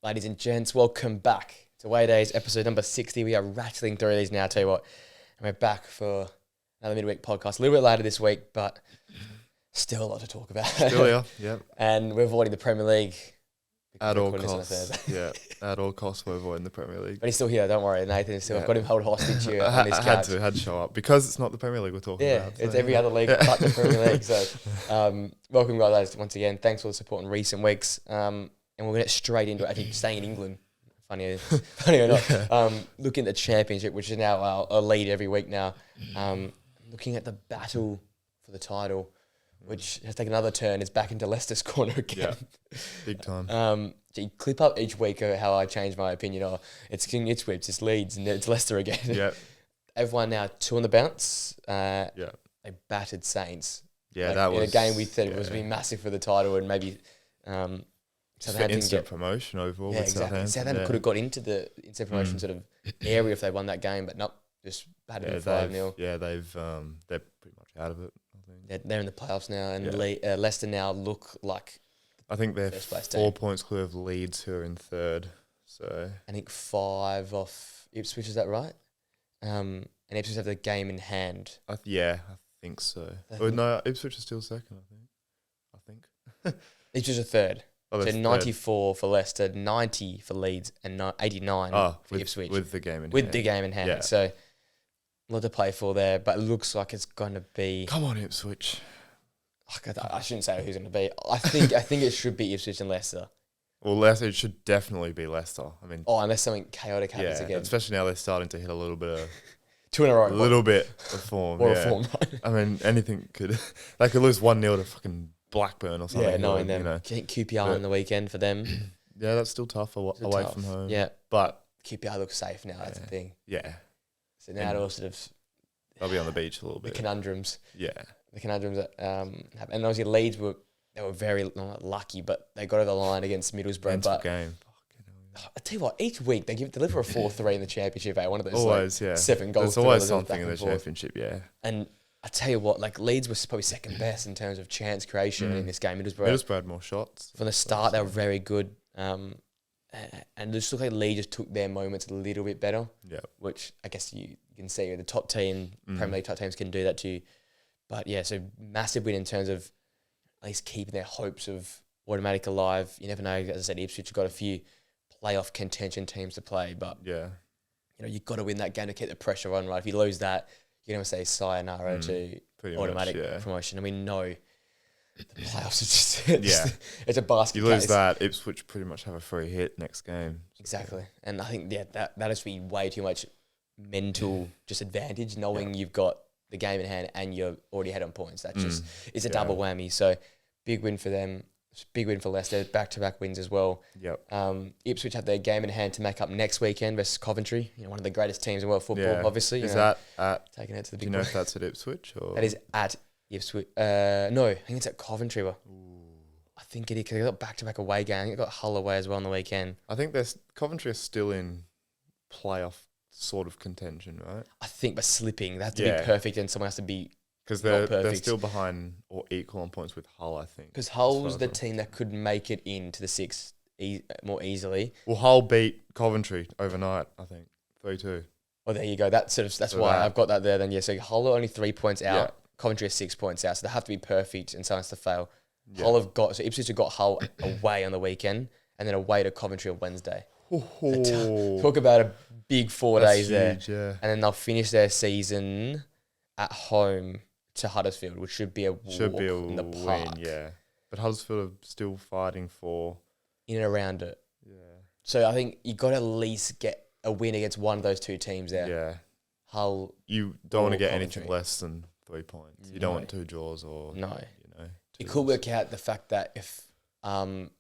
Ladies and gents, welcome back to Away Days, episode number 60. We are rattling through these now, tell you what. And we're back for another midweek podcast. A little bit later this week, but still a lot to talk about. Still here, yeah. And we're avoiding the Premier League. At all costs, yeah. At all costs, we're avoiding the Premier League. But he's still here, don't worry. Nathan is still, I've got him held hostage here on this couch. Had to show up. Because it's not the Premier League we're talking about. Yeah, it's every other league but the Premier League. So, welcome guys once again. Thanks for the support in recent weeks. And we're going to get straight into it. Actually, staying in England, funny or not. Looking at the Championship, which is now our lead every week now. Looking at the battle for the title, which has taken another turn. It's back into Leicester's corner again. Yeah, big time. You clip up each week how I change my opinion. Oh, it's King Ipswich, it's Leeds, and it's Leicester again. Yeah. Everyone now 2 on the bounce. Yeah. They battered Saints. Yeah, that was... In a game we thought was going to be massive for the title and maybe... Southampton instant promotion overall. Yeah, exactly. Southampton could have got into the instant promotion sort of area if they won that game, but nope, just had it 5-0. Yeah, they're pretty much out of it, I think. Yeah, they're in the playoffs now, and Leicester now look like... I think they're 4 points clear of Leeds, who are in third. So I think 5 off Ipswich, is that right? And Ipswich have the game in hand. I think so. No, Ipswich is still second, I think. Ipswich are third. Oh, so 94 for Leicester, 90 for Leeds, and 89 for Ipswich. With the game in hand. With the game in hand. Yeah. So a lot to play for there, but it looks like it's going to be... Come on, Ipswich. I shouldn't say who's going to be. I think it should be Ipswich and Leicester. Well, Leicester, it should definitely be Leicester. I mean... unless something chaotic happens again. Especially now they're starting to hit a little bit of... 2 in a row. A little bit of form, I mean, anything could... They could lose 1-0 to fucking Blackburn or something. Yeah, knowing them. I think QPR on the weekend for them. Yeah, that's still tough away from home. Yeah. But... QPR looks safe now, that's the thing. Yeah. So now it'll sort of... They'll be on the beach a little bit. The conundrums. Yeah. The conundrums that happen. And obviously Leeds were very not lucky, but they got over the line against Middlesbrough. Game. I tell you what, each week they deliver a 4-3 in the Championship. One of those always, 7 goals. There's always something in the Championship, yeah. And I tell you what, Leeds was probably second best in terms of chance creation in this game. Middlesbrough had more shots. From the start, they were very good. And it just looked like Leeds just took their moments a little bit better. Yeah. Which I guess you can see the top team, Premier League top teams can do that too. But yeah, so massive win in terms of at least keeping their hopes of automatic alive. You never know. As I said, Ipswich have got a few playoff contention teams to play, but you've got to win that game to keep the pressure on, right? If you lose that, you're going to say sayonara to automatic promotion. And we know the playoffs are just it's a basket You lose that, Ipswich pretty much have a free hit next game. Exactly. And I think that has to be way too much mental disadvantage, knowing you've got the game in hand and you're already ahead on points. That just is a double whammy. So big win for them. Big win for Leicester. Back-to-back wins as well. Yep. Ipswich have their game in hand to make up next weekend versus Coventry. One of the greatest teams in world football, obviously. Is that at... Taking it to the big... Do you know if that's at Ipswich? Or? That is at Ipswich. No, I think it's at Coventry. I think it is because they got back-to-back away game. I think they got Hull away as well on the weekend. I think Coventry are still in playoff sort of contention, right? I think, but slipping. They have to be perfect and someone has to be... Because they're still behind or equal on points with Hull, I think. Because Hull's the team that could make it into the 6 more easily. Well, Hull beat Coventry overnight, I think, 3-2. Oh, there you go. That's why I've got that there. Then so Hull are only 3 points out. Yeah. Coventry are 6 points out, so they have to be perfect and someone has to fail. Yeah. Ipswich have got Hull away on the weekend and then away to Coventry on Wednesday. Talk about a big 4 days huge, there. Yeah. And then they'll finish their season at home to Huddersfield, which should be a win in the park. Yeah. But Huddersfield are still fighting for... In and around it. Yeah. So I think you got to at least get a win against one of those 2 teams there. Yeah. Hull. You don't want to get anything less than 3 points. You don't want 2 draws or... No. It could work out the fact that if... it's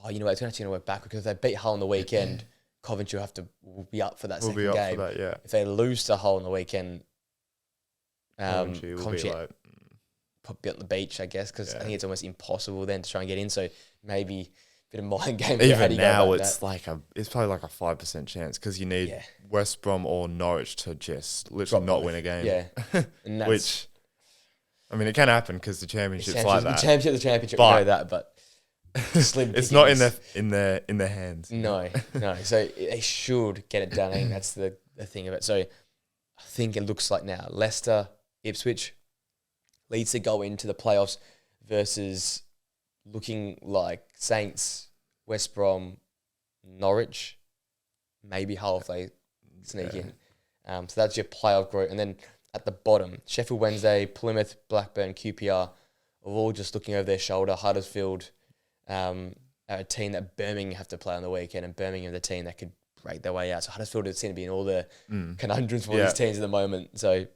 actually going to work back because if they beat Hull on the weekend, Coventry will be up for that second game. For that, yeah. If they lose to Hull on the weekend... Coventry will be like... Be on the beach, I guess, because I think it's almost impossible then to try and get in. So maybe a bit of mind game. Even now, it's probably like a 5% chance because you need West Brom or Norwich to just literally not win a game. Yeah, and which I mean, it can happen because the championship's like that. The championship, we know that, but slim It's not pickings. in their hands. No. So they should get it done. I think that's the thing of it. So I think it looks like now Leicester, Ipswich leads to go into the playoffs versus looking like Saints, West Brom, Norwich, maybe Hull if they sneak in. So that's your playoff group. And then at the bottom, Sheffield Wednesday, Plymouth, Blackburn, QPR are all just looking over their shoulder. Huddersfield are a team that Birmingham have to play on the weekend, and Birmingham are the team that could break their way out. So Huddersfield seem to be in all the conundrums for these teams at the moment. So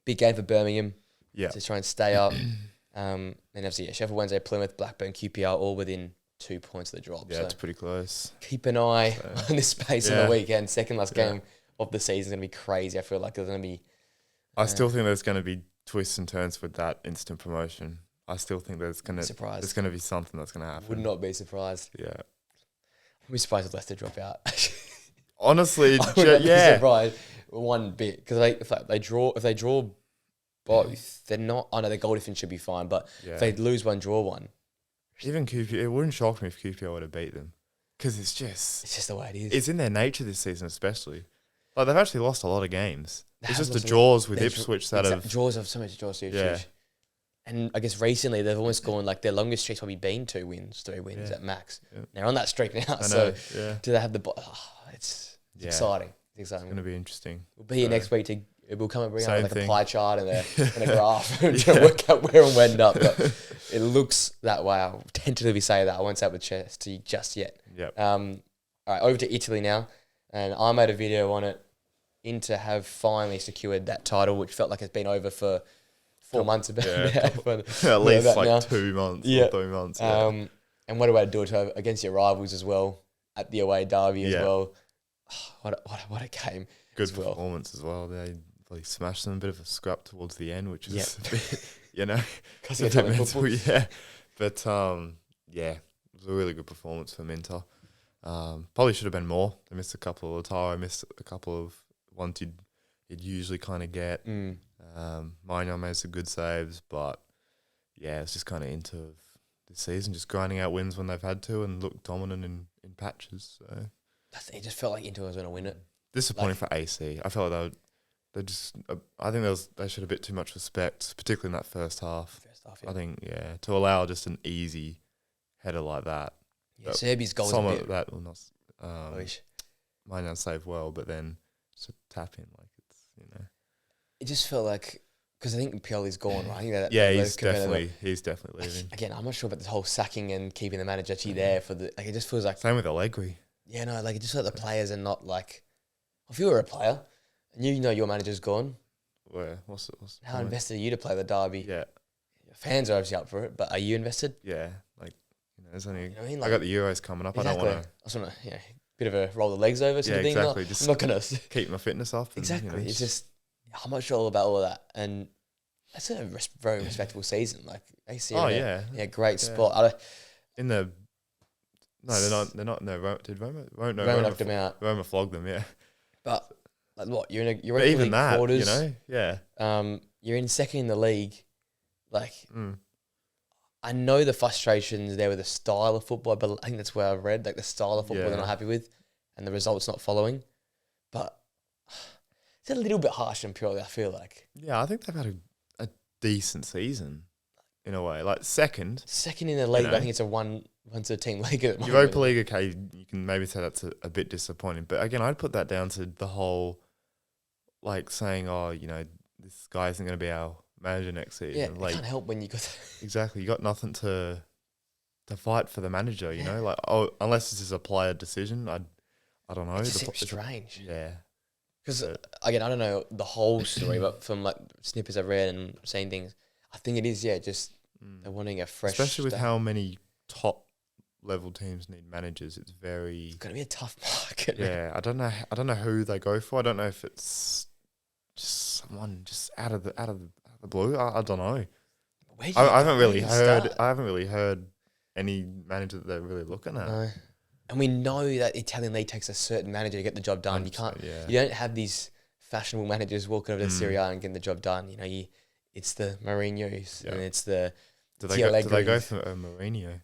big game for Birmingham to try and stay up. And obviously, Sheffield Wednesday, Plymouth, Blackburn, QPR all within 2 points of the drop. Yeah, so it's pretty close. keep an eye on this space on the weekend. Second last game of the season is going to be crazy. I feel like there's going to be... I still think there's going to be twists and turns with that instant promotion. I still think there's going to be something that's going to happen. Would not be surprised. Yeah. I'd be surprised if Leicester drop out. Honestly, I would not be surprised one bit. Because if they draw both, they're not... I know the goal difference should be fine, but if they lose one, draw one... Even QPR, it wouldn't shock me if QPR would have beat them. Because it's just the way it is. It's in their nature this season especially. Like, they've actually lost a lot of games. It's just the draws with Ipswich that have... Draws have so much draws to Ipswich. Yeah. And I guess recently they've almost gone, like, their longest streak's probably been 3 wins at max. Yeah. They're on that streak now. So do they have the... it's exciting. It's exciting. It's going to be interesting. We'll be here next week we'll come and bring up like thing. a pie chart and a graph and try to work out where we end up. But it looks that way. I'll tentatively say that. I won't say it with chest to you just yet. Yep. All right, over to Italy now. And I made a video on it. Inter have finally secured that title, which felt like it's been over for 4 months. At least like now. 2 months or 3 months. Yeah. And what a way to do it against your rivals as well, at the away derby as well. Oh, what a game. Good performance as well. They smashed them, a bit of a scrap towards the end, which is a bit, a bit mental, But, it was a really good performance from Inter. Probably should have been more. They missed a couple of Lautaro, missed a couple of ones you'd usually kind of get. Maignan made some good saves, but, it's just kind of Inter of this season, just grinding out wins when they've had to and looked dominant in patches. So it just felt like Inter was going to win it. Disappointing for AC. I felt like I think they showed a bit too much respect, particularly in that first half. I think, to allow just an easy header like that. Yeah, Serbia's goal was a bit... that will not... Maignan saved well, but then just a tap in, like it's, It just felt like... Because I think Pioli's gone, right? I think he's definitely leaving. Again, I'm not sure about this whole sacking and keeping the manager actually there for the... Like, it just feels like... Same with Allegri. Yeah, no, like, it just felt like the players are not like... If you were a player... And your manager's gone. Where? How invested are you to play the derby? Yeah. Fans are obviously up for it, but are you invested? Yeah. Like, there's only... I got the Euros coming up. Exactly. I just want to, bit of a roll the legs over sort of thing. Exactly. I'm not going to... Keep my fitness up. And, exactly. It's just... I'm not sure about all of that. And that's a very respectable season. Like, AC... great spot. In the... No, they're not in the... Did Roma... Roma knocked them out. Roma flogged them, yeah. But... Like what you're in even that, quarters, you're in second in the league. Like, I know the frustrations there with the style of football, but I think that's where I've read like the style of football they're not happy with, and the results not following. But it's a little bit harsh and purely. I feel like. Yeah, I think they've had a decent season, in a way. Like second in the league. But I think it's a one to team league at the moment. Europa League, okay, you can maybe say that's a bit disappointing, but again, I'd put that down to the whole. Like saying, this guy isn't going to be our manager next season. Yeah, it can't help when you got... Exactly. You got nothing to fight for the manager, Like, unless this is a player decision, I don't know. It just seems strange. Yeah. Because, again, I don't know the whole story, but from, like, snippets I've read and seen things, I think it is, just they're wanting a fresh... Especially with how many top-level teams need managers, it's very... It's going to be a tough market. Yeah, I don't know who they go for. I don't know if it's just someone just out of the blue. I don't know. I haven't really heard any manager that they're really looking at. No. And we know that Italian league takes a certain manager to get the job done. You can't. Yeah. You don't have these fashionable managers walking over to Serie A and getting the job done. It's the Mourinho's and it's the. Do they go for Mourinho?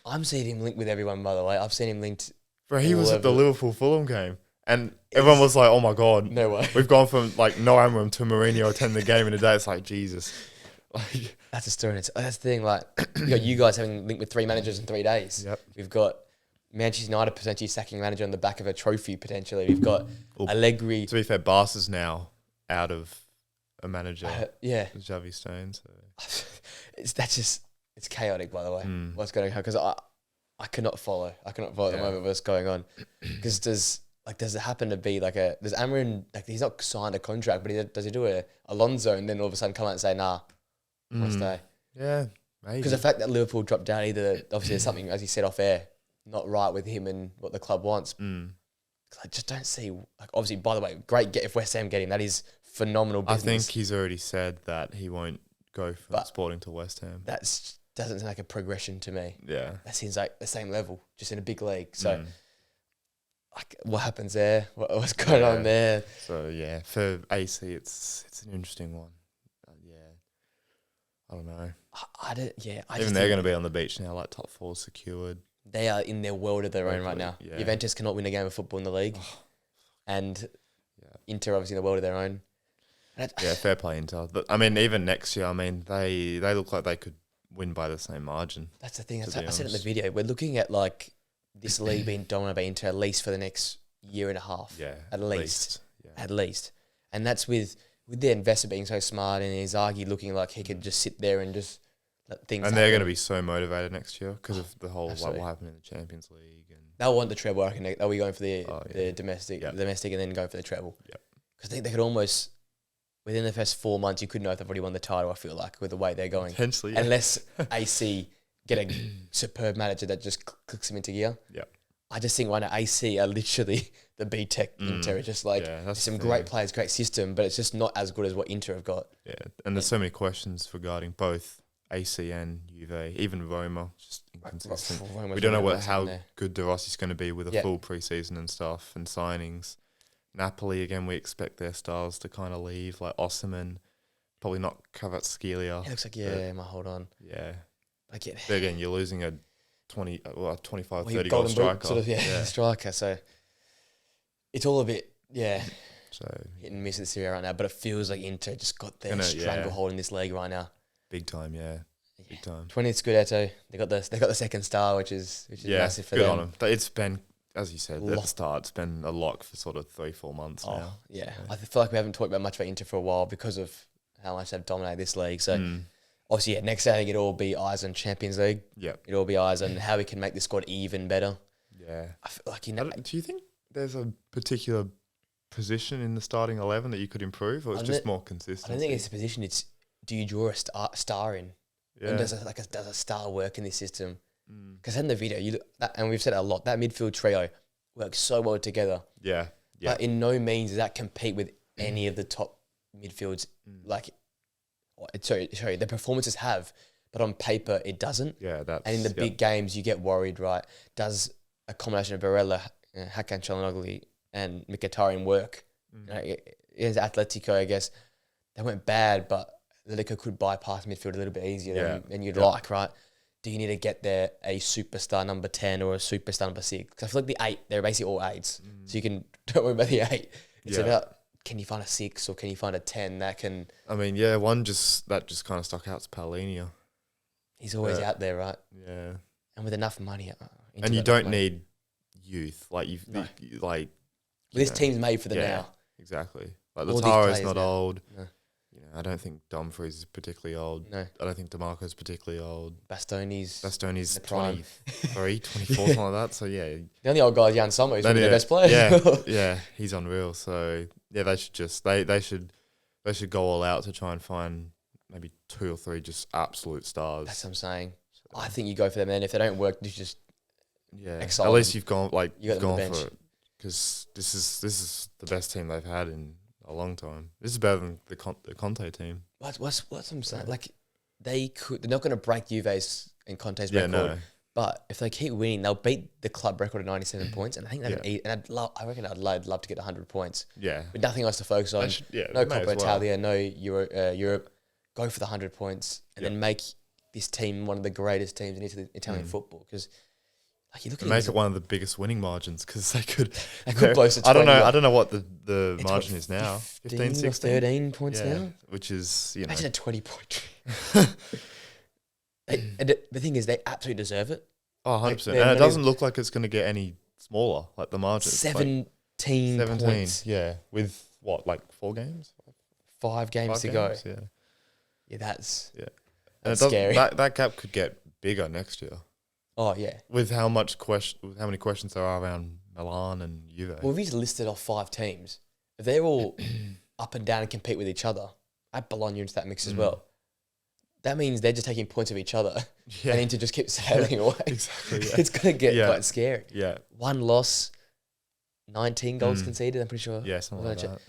I'm seeing him linked with everyone, by the way. I've seen him linked. Bro, he was at the over. Liverpool-Fulham game. And everyone was like, oh my God. No way. We've gone from like no Amram to Mourinho attending the game in a day. It's like, Jesus. Like, That's a story. That's the thing. Like, you got you guys having linked with 3 managers in 3 days. Yep. We've got Manchester United potentially sacking manager on the back of a trophy potentially. We've got Allegri. To be fair, Barca's now out of a manager. Yeah. Xavi Stone. So. It's chaotic, by the way. What's going on? Because I cannot follow. At the moment what's going on. Because does it happen to be like does Amrin, like he's not signed a contract, but does he do a Alonso and then all of a sudden come out and say, nah, I'll stay? Yeah, maybe. Because the fact that Liverpool dropped down, obviously there's something, as he said off air, not right with him and what the club wants. I just don't see, like, obviously, by the way, great get if West Ham get him. That is phenomenal business. I think he's already said that he won't go from Sporting to West Ham. That doesn't sound like a progression to me. Yeah. That seems like the same level, just in a big league. So, like, what happens there? What's going on there? So, yeah, for AC, it's an interesting one. I don't know. Even they're going to be on the beach now, like top 4 secured. They are in their world of their own right now. Yeah. Juventus cannot win a game of football in the league. And Inter obviously in the world of their own. Fair play Inter. But, I mean, even next year, I mean, they look like they could win by the same margin. That's the thing. I said in the video, we're looking at like this league being dominated by Inter at least for the next year and a half. Yeah. At least. At least. And that's with their investor being so smart and Inzaghi looking like he could just sit there and just let things happen. And they're going to be so motivated next year because of the whole, like, what happened in the Champions League. And they'll want the treble. I reckon they'll be going for the domestic and then go for the treble. Yep. Because they could almost, within the first 4 months, you could know if they've already won the title, I feel like, with the way they're going. Potentially, Unless AC get a superb manager that just clicks them into gear. Yeah. I just think right now AC are literally the B-Tech Inter. It's just like some great players, great system, but it's just not as good as what Inter have got. Yeah, and there's so many questions regarding both AC and Juve, even Roma, just inconsistent. We don't know how good De Rossi's going to be with a full pre-season and stuff and signings. Napoli, again, we expect their stars to kind of leave, like Osimhen, probably not Kvaratskhelia. It looks like, hold on. Yeah. But again, you're losing a 25, 30 goal striker. Sort of, striker. So it's all a bit, so hit and miss in Serie A right now, but it feels like Inter just got their stranglehold in this league right now. Big time, big time. 20th Scudetto. They got the second star, which is massive for them. Good on them. But it's been, as you said, at the start, it's been a lock for sort of 3-4 months now. Yeah. So. I feel like we haven't talked about much about Inter for a while because of how much they've dominated this league. So obviously, next day it'll all be eyes on Champions League. Yep. It'll all be eyes on how we can make the squad even better. Yeah. I feel like, do you think there's a particular position in the starting 11 that you could improve, or it's just more consistency? I don't think it's a position. It's, do you draw a star in? Yeah. And does a star work in this system? Because in the video, you look and we've said it a lot, that midfield trio works so well together. Yeah. But in no means does that compete with any of the top midfields. Like, sorry, the performances have, but on paper it doesn't. Yeah, and in the big games, you get worried, right? Does a combination of Barella, Hakan Çalhanoğlu, and Mkhitaryan work? Against Atletico, I guess they weren't bad, but Atletico could bypass midfield a little bit easier than you'd like, right? Do you need to get there a superstar number 10 or a superstar number 6? Because I feel like the 8, they're basically all 8s. So you can, don't worry about the 8. It's about, can you find a 6 or can you find a 10 that can... I mean, one that just kind of stuck out is Paulinho. He's always out there, right? Yeah. And with enough money. And you don't need youth. Like, this team's made for the now. Exactly. Like, Lautaro's not now. old. No. I don't think Dumfries is particularly old. No. I don't think DeMarco's particularly old. Bastone's 23, 24, something like that. So, yeah. The only old guy is Jan Sommer, who's one of the best players. Yeah, he's unreal. So, yeah, they should just they should go all out to try and find maybe 2 or 3 just absolute stars. That's what I'm saying. So, I think you go for them, and if they don't work, you just at least you've gone for it, because this is the best team they've had in a long time. This is better than the Conte team. What's I'm saying? Like, they're not going to break Juve's and Conte's record. No. But if they keep winning, they'll beat the club record of 97 points, and I think I'd love to get 100 points. Yeah, with nothing else to focus on. No Coppa Italia, no Europe. Go for the 100 points, and then make this team one of the greatest teams in Italian football because like you look at make it one of the biggest winning margins because they could close to 20. I don't know what the margin is now. 15, 16? Or 13 points now, which is imagine a 20-point. And the thing is, they absolutely deserve it. Oh, 100%. And it doesn't look like it's going to get any smaller, like the margin. 17 points. Yeah. With what, like 4 games? 5 games to go. Yeah. Yeah, that's scary. That gap could get bigger next year. Oh, yeah. With how many questions there are around Milan and Juve. Well, if he's listed off 5 teams, if they're all up and down and compete with each other, add Bologna into that mix as well. That means they're just taking points of each other and need to just keep sailing away. Exactly. Yeah. It's going to get quite scary. Yeah. 1 loss, 19 goals conceded, I'm pretty sure. Yeah, something like that.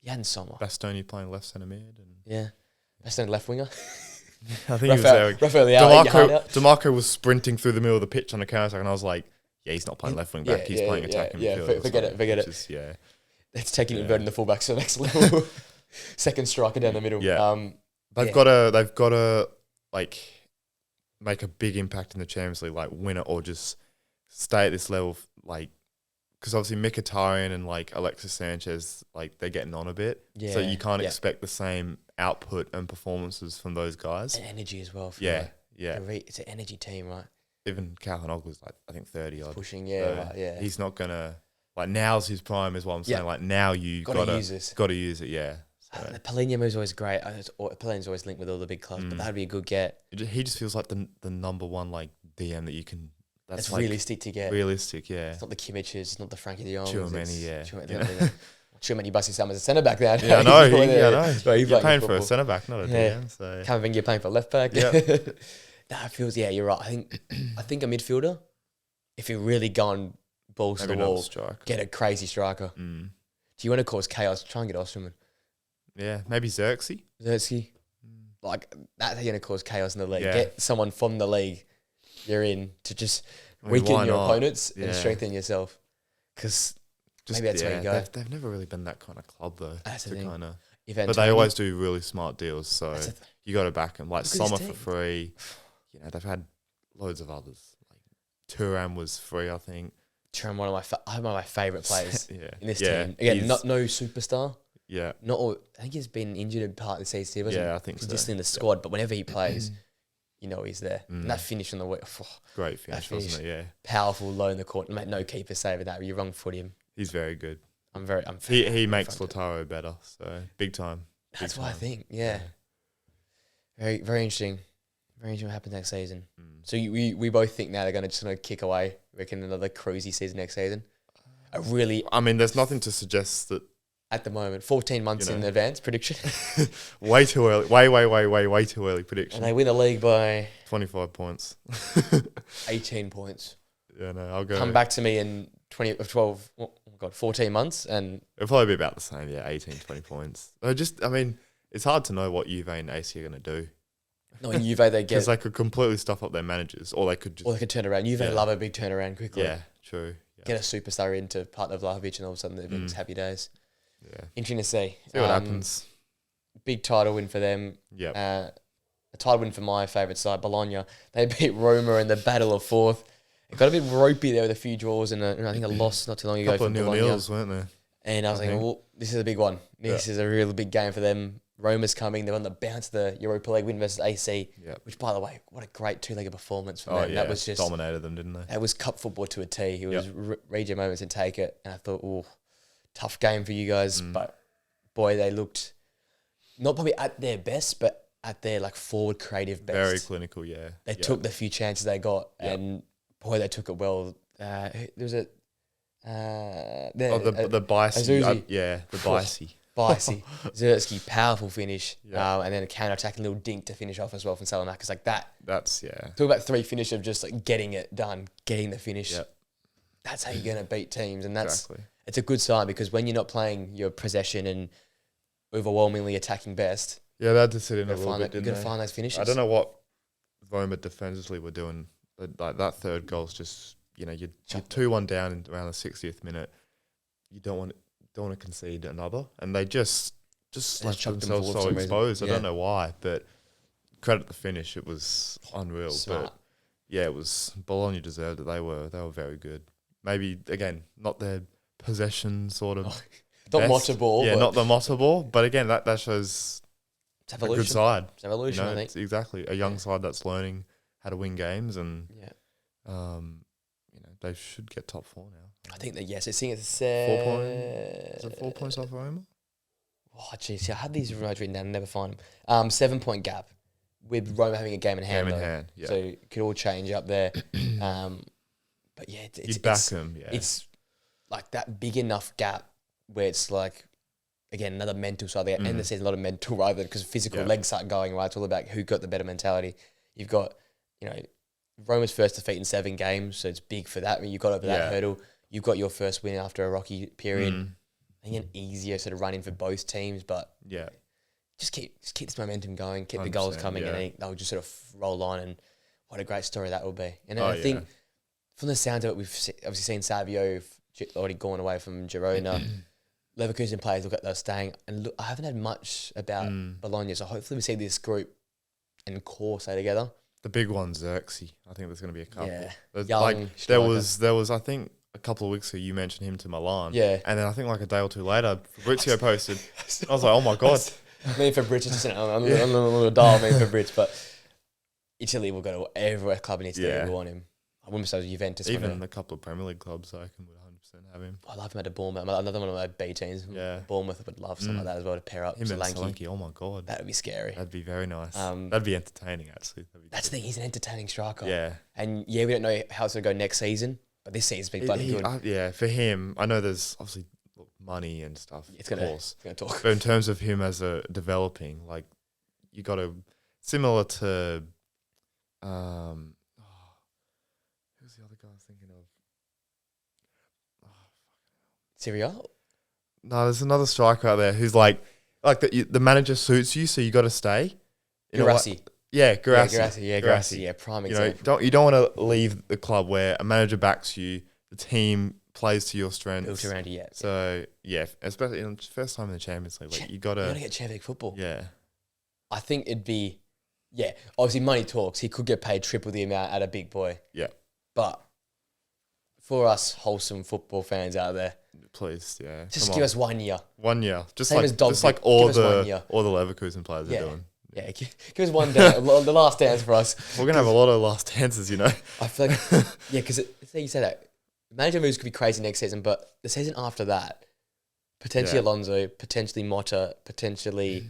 Yeah, and Sommer. Bastoni playing left centre mid. And Bastoni left winger. I think he was there. DeMarco was sprinting through the middle of the pitch on a counter attack, and I was like, he's not playing left wing back. He's playing attacking midfield. Forget it. It's taking inverting the fullbacks to the next level. Second striker down the middle. Yeah. They've got to like make a big impact in the Champions League, like win it or just stay at this level, like because obviously Mkhitaryan and like Alexis Sanchez, like they're getting on a bit, so you can't expect the same output and performances from those guys. And energy as well. It's an energy team, right? Even Calhanoglu's like I think 30 odd pushing, He's not gonna like now's his prime is what I'm saying. Like now you gotta use it, yeah. The Palhinha move's always great. Palhinha's always linked with all the big clubs, but that'd be a good get. He just feels like the number one like DM that you can. That's like realistic to get. Realistic, yeah. It's not the Kimmiches, it's not the Frankie de Jongs. Tchouameni, Tchouameni busting some as a centre back now. Yeah, I know. You're paying for a centre back, not a DM. So Camavinga, you're paying for a left back. Yeah. That feels. Yeah, you're right. I think a midfielder, if you're really going balls to the wall, get a crazy striker. Do you want to cause chaos? Try and get Osterman. Yeah, maybe Xerxes. Like, that's going to cause chaos in the league. Yeah. Get someone from the league you're in to just weaken your opponents and strengthen yourself. Because maybe that's where you go. They've never really been that kind of club, though. That's the thing. But they always do really smart deals, so you got to back them. Like Sommer for free. You know, they've had loads of others. Like Thuram was free, I think. Thuram, one of my favourite players in this team. Again, no superstar. Yeah. I think he's been injured in part of the season. I think so. He's just in the squad, but whenever he plays, you know he's there. And that finish on the week, great finish, wasn't it? Yeah. Powerful, low in the court. Mate, no keeper saving that. You wrong foot him. He's very good. He makes Lautaro better, so big time. That's what I think. Yeah. Very, very interesting. Very interesting what happens next season. So we both think now they're going to just kick away. Reckon another cruisy season next season. I mean, there's nothing to suggest that. At the moment, 14 months in advance prediction. Way too early. Way too early prediction. And they win the league by 25 points. 18 points. Yeah, no, I'll go. Come back to me in 14 months and it'll probably be about the same. Yeah, 18, 20 points. I mean, it's hard to know what Juve and AC are going to do. No, in Juve they get because they could completely stuff up their managers, or they could turn around. Juve love a big turnaround quickly. Yeah, true. Yeah. Get a superstar into partner Vlahovic, and all of a sudden they're just happy days. Yeah. Interesting to see. See what happens. Big title win for them. Yeah. A title win for my favourite side, Bologna. They beat Roma in the battle of fourth. It got a bit ropey there with a few draws and I think a loss not too long ago. A couple of nil-nils, weren't there? And I was thinking, well, this is a big one. This is a really big game for them. Roma's coming. They're on the bounce of the Europa League win versus AC, which, by the way, what a great two-legged performance from them. That was just dominated them, didn't they? That was cup football to a T. It was read your moments and take it. And I thought, tough game for you guys. But, boy, they looked not probably at their best, but at their forward creative best. Very clinical, yeah. They took the few chances they got, and, boy, they took it well. There was the Bicey. The Bicey. Bicey. Zertsky, powerful finish. And then a counter-attacking little dink to finish off as well from Salamakis. Like that. That's, Talk about 3 finish of just getting it done, getting the finish. Yep. That's how you're going to beat teams. And it's a good sign because when you're not playing your possession and overwhelmingly attacking best. Yeah, they had to sit in a little bit, didn't they? You've got to find those finishes. I don't know what Roma defensively were doing. Like that third goal's just, you're 2-1 down in around the 60th minute. You don't want to concede another. And they just left themselves so exposed. I don't know why, but credit the finish. It was unreal. Smart. But yeah, it was Bologna deserved it. They were very good. Maybe again, not their possession sort of. Not Motta ball. Yeah, but not the Motta ball. But again, that shows it's a evolution. good side. It's evolution, You know, I think. it's exactly a young side that's learning how to win games, and Yeah. you know, they should get top 4 now. I think that, yes, I think it's 4 points. Is it 4 points off Roma? Oh, jeez. I had these notes written down and never find them. 7-point gap with Roma having a game in hand. Game in though. hand, yeah. So it could all change up there. But yeah, You'd back them, yeah. It's like that big enough gap where it's like, again, another mental side. End of the season, a lot of mental rather because physical legs start going, right? It's all about who got the better mentality. You've got, you know, Roma's first defeat in 7 games, so it's big for that. I mean, you got over that hurdle. You've got your first win after a rocky period. I think an easier sort of run in for both teams, but just keep this momentum going, keep the goals coming, and I think they'll just sort of roll on. And what a great story that will be. And I think from the sounds of it, we've obviously seen Savio already gone away from Girona. Leverkusen players look like they're staying. And look, I haven't had much about Bologna, so hopefully we see this group and core stay together. The big one's Xerxes. I think there's going to be a couple. Yeah. There was I think a couple of weeks ago you mentioned him to Milan. Yeah. And then I think like a day or two later, Fabrizio posted. I was like, oh my God. Me and Fabrizio just I'm a little dull, me and Fabrizio, but Italy will go to every club in Italy we want him. I wouldn't say Juventus. Even a couple of Premier League clubs I can 100% have him. I love him at the Bournemouth. Another one of my B teams. Yeah. Bournemouth would love something like that as well to pair up. Him and Solanke, oh my God. That would be scary. That'd be very nice. That'd be entertaining, actually. That's the thing. He's an entertaining striker. Yeah. And we don't know how it's going to go next season, but this season's been bloody good. For him, I know there's obviously money and stuff. It's going to talk. But in terms of him as a developing, like, you got to, similar to, who's the other guy I was thinking of? Syria? No, there's another striker out there who's like the manager suits you, so you got to stay. Guerassi. Guerassi. Yeah, prime example. You don't want to leave the club where a manager backs you, the team plays to your strengths. Built around you, So, especially in the first time in the Champions League, like, you got to get Champions League football. Yeah. I think it'd be, obviously money talks. He could get paid triple the amount at a big boy. Yeah. But for us wholesome football fans out there, please, just give us 1 year. 1 year, just Same like as Dog just like all the Leverkusen players are doing. Yeah, give us one dance, the last dance for us. We're gonna have a lot of last dances, you know. I feel like because say you say that manager moves could be crazy next season, but the season after that, potentially Alonso, potentially Motta, potentially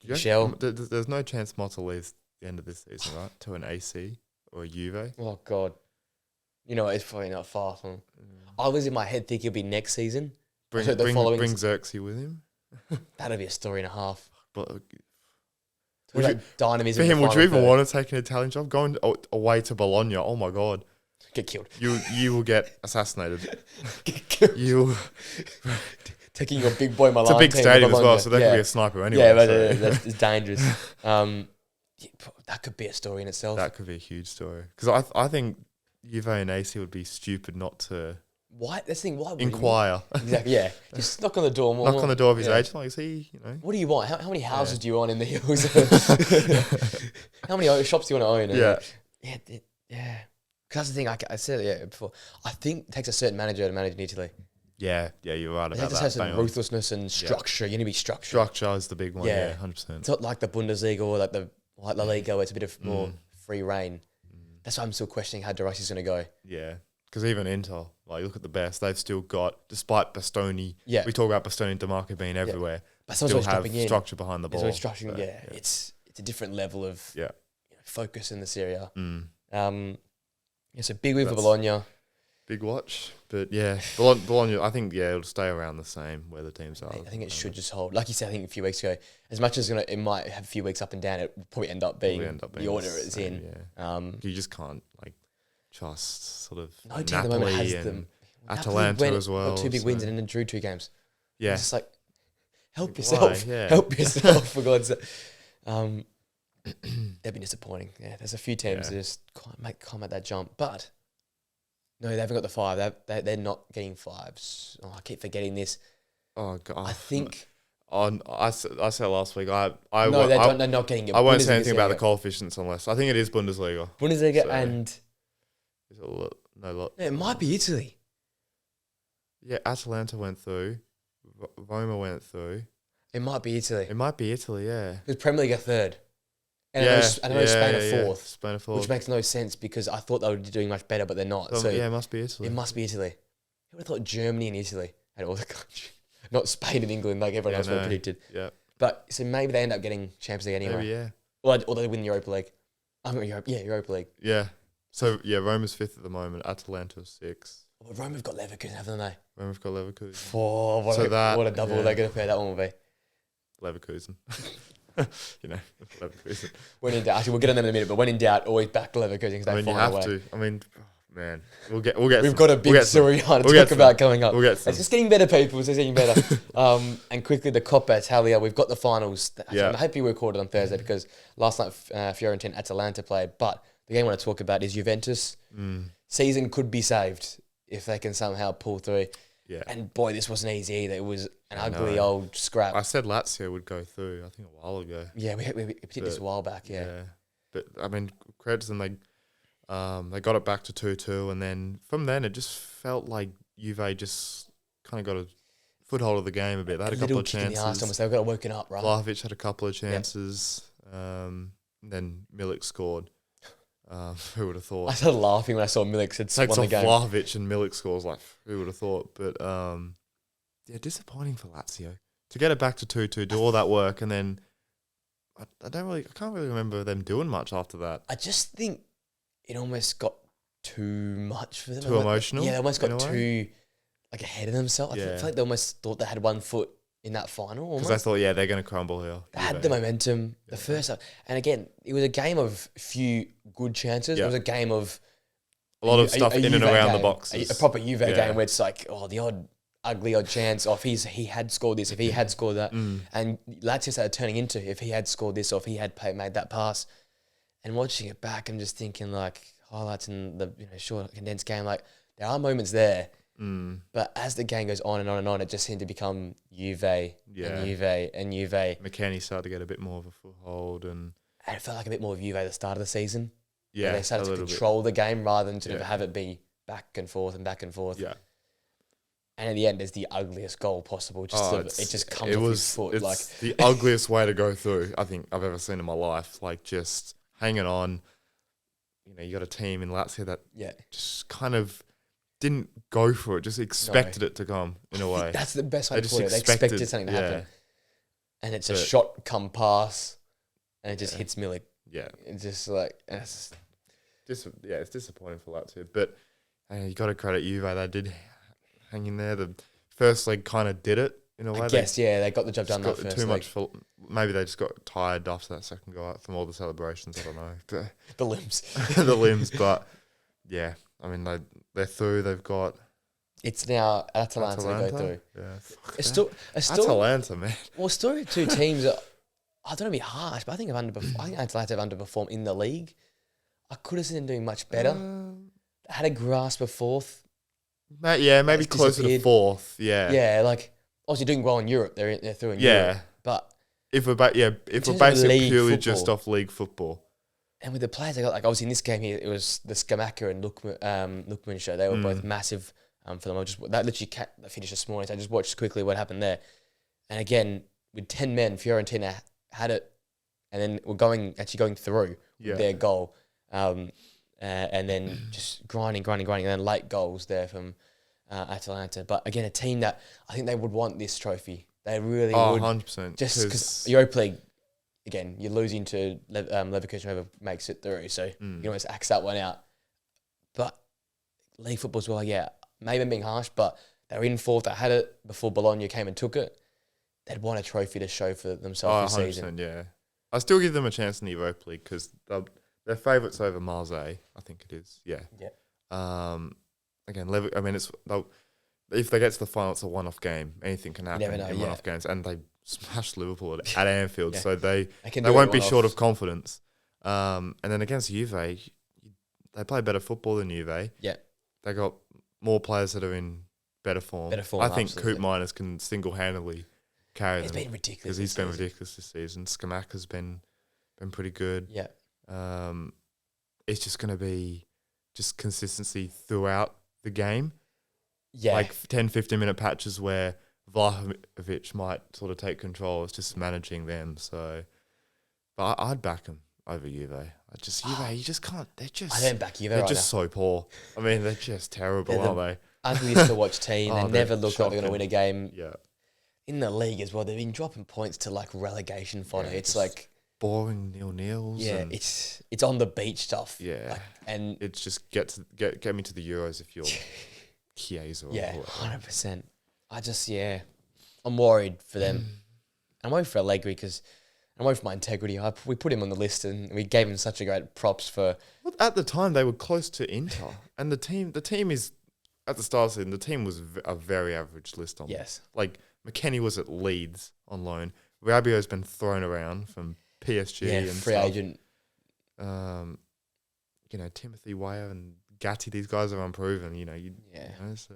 Michelle. There's no chance Motta leaves the end of this season, right? To an AC or a Juve. Oh God, you know it's probably not far from. I was in my head thinking it'd be next season. Bring Xerxes with him. That'd be a story and a half. But dynamism for him, would you even want to take an Italian job? Going away to Bologna, oh my God. Get killed. You will get assassinated. Get killed. You taking your big boy Milan. It's a big stadium as well, so there could be a sniper anyway. Yeah, but that's dangerous. That could be a story in itself. That could be a huge story. Because I think Juve and AC would be stupid not to. Why? That's the thing. Why would inquire? Exactly. Yeah. Just knock on the door. Knock on the door of his agent. Like, is he? You know. What do you want? How many houses do you want in the hills? How many shops do you want to own? Yeah. Because that's the thing. I said it before. I think it takes a certain manager to manage in Italy. Yeah, you're right about that. It just has some ruthlessness and structure. You need to be structured. Structure is the big one. Yeah, 100%. It's not like the Bundesliga or like La Liga, where it's a bit of more free reign. That's why I'm still questioning how De Rossi's going to go. Yeah. Because even Inter, like, look at the best, they've still got, despite Bastoni, we talk about Bastoni and DeMarco being everywhere, but still have structure behind the ball. It's a different level of focus in this area. It's a big win for Bologna. Big watch. But Bologna, I think, it'll stay around the same where the teams are. I think it should just hold. Like you said, I think a few weeks ago, as much as it might have a few weeks up and down, it will probably end up being the order it's in. Yeah. You just can't, trust sort of no team at the moment has them. Atalanta as well. Got 2 big wins and then drew 2 games. Yeah. It's just like, help yourself. Help yourself, for God's sake. They've been disappointing. Yeah, there's a few teams that just can't make that jump. But, no, they haven't got the 5. They're not getting 5s. Oh, I keep forgetting this. Oh, God. I think I said last week. They're not getting it. I won't say anything about the coefficients unless I think it is Bundesliga. Bundesliga so and is it no. It might be Italy. Yeah, Atalanta went through. Roma went through. It might be Italy. Yeah. Because Premier League are third. And I know Spain are fourth. Spain are fourth. Which makes no sense because I thought they were doing much better, but they're not. So it must be Italy. It must be Italy. Who would have thought Germany and Italy had all the countries? Not Spain and England like everyone else would have predicted. Yeah. But so maybe they end up getting Champions League anyway. Maybe, yeah. Or they win the Europa League. Europa League. Yeah. So, Roma's fifth at the moment. Atalanta's sixth. Well, Rome have got Leverkusen, haven't they? Rome have got Leverkusen. Oh, what a double they're going to pair that one will be. Leverkusen. Leverkusen. When in doubt, actually, we'll get on them in a minute, but when in doubt, always back to Leverkusen because they find a way. To. I mean, man, we'll get. We've got a big story to talk about coming up. We'll get some. It's just getting better, people. It's just getting better. And quickly, the Coppa Italia. We've got the finals. I'm happy we recorded on Thursday because last night Fiorentina Atalanta played. But the game I want to talk about is Juventus. Season could be saved if they can somehow pull through. Yeah. And boy, this wasn't easy either. It was an ugly old scrap. I said Lazio would go through, I think, a while ago. Yeah, we did this a while back, yeah. But, I mean, credit to them, they got it back to 2-2, and then from then it just felt like Juve just kind of got a foothold of the game a bit. They had a couple of chances. Almost. They got woken up, right? Vlahovic had a couple of chances. Then Milik scored. Who would have thought? I started laughing when I saw Milik had won the game. Vlahovic and Milik scores, like, who would have thought? But, disappointing for Lazio. To get it back to 2-2, do all that work, and then I can't really remember them doing much after that. I just think it almost got too much for them. Too emotional? Yeah, they almost got too ahead of themselves. I feel like they almost thought they had one foot in that final. Because I thought, they're going to crumble here. They had the momentum. The first half. And again, it was a game of few good chances. It was a game of a lot of stuff in and around the boxes. A proper Juve game where it's like, the odd ugly chance of he had scored this, if he had scored that. And Lazio started turning into if he had scored this or if he had made that pass. And watching it back and just thinking like highlights in the short condensed game, like there are moments there. But as the game goes on and on and on, it just seemed to become Juve and Juve. McKennie started to get a bit more of a foothold, and it felt like a bit more of Juve at the start of the season. Yeah, they started to control the game rather than sort of have it be back and forth and back and forth. Yeah. And at the end, there's the ugliest goal possible. It just comes off his foot. It's the ugliest way to go through I think I've ever seen in my life. Like just hanging on. You got a team in Lazio that just kind of didn't go for it, just expected it to come in a way. That's the best way to put it. They expected something to happen. And it's a shot come pass and it just hits Milik. Yeah. It's just like... It's disappointing for Lazio. But you got to credit Juve. They did hang in there. The first leg kind of did it in a way. I guess, they got the job done that first leg. Maybe they just got tired after that second go out from all the celebrations. I don't know. But the limbs. The limbs, but yeah. I mean, they're through. They've got... It's now Atalanta to go through. Yeah. Atalanta, man. Well, story of two teams that... I don't want to be harsh, but I think Atalanta have underperformed in the league. I could have seen them doing much better. They had a grasp of fourth. Maybe closer to fourth. Yeah. Yeah, like obviously doing well in Europe. They're through in Europe. But if we're basing purely just off league football. And with the players they got, like obviously in this game here, it was the Skamaka and Lookman show. They were both massive for them. That literally finished this morning, so I just watched quickly what happened there. And again, with 10 men, Fiorentina had it, and then were going through with their goal. And then just grinding, and then late goals there from Atalanta. But again, a team that I think they would want this trophy. They really would. 100%. Just because Europa League, again, you're losing to Leverkusen, whoever makes it through. So you can almost axe that one out. But league football as well, maybe I'm being harsh, but they were in fourth. They had it before Bologna came and took it. They'd want a trophy to show for themselves this season. Yeah. I still give them a chance in the Europa League because they're favourites over Marseille, I think it is. Yeah. Again, if they get to the final, it's a one-off game. Anything can happen in one-off games. And they smashed Liverpool at Anfield, so they won't be short of confidence. And then against Juve, they play better football than Juve. Yeah. They got more players that are in better form. I think absolutely. Koopmeiners can single-handedly carry He's them. been ridiculous. Because he's been ridiculous this season. Skamaka's been pretty good. Yeah. It's just going to be just consistency throughout the game. Yeah. Like 10, 15-minute patches where Vlahovic might sort of take control. It's just managing them. So, but I'd back him over Juve. Juve, you just can't. They're just. I don't back Juve They're right just now. so poor. I mean, they're just terrible, aren't they? Ugliest to watch team. Oh, They never they're look like they're going to shocking. win a game. Yeah. In the league as well, they've been dropping points to like relegation fodder. Yeah, it's just like boring 0-0s. yeah, and it's on the beach stuff. yeah. Like, and It's just get me to the Euros if you're Chiesa or yeah, whoever. 100%. I'm worried for them. I'm worried for Allegri because I'm worried for my integrity. We put him on the list and we gave him such a great props for. Well, at the time, they were close to Inter, and the team is at the start of the season. The team was a very average list on. Yes. Like McKennie was at Leeds on loan. Rabiot's been thrown around from PSG Yeah, and free stuff. agent. Timothy Weah and Gatti. These guys are unproven. So.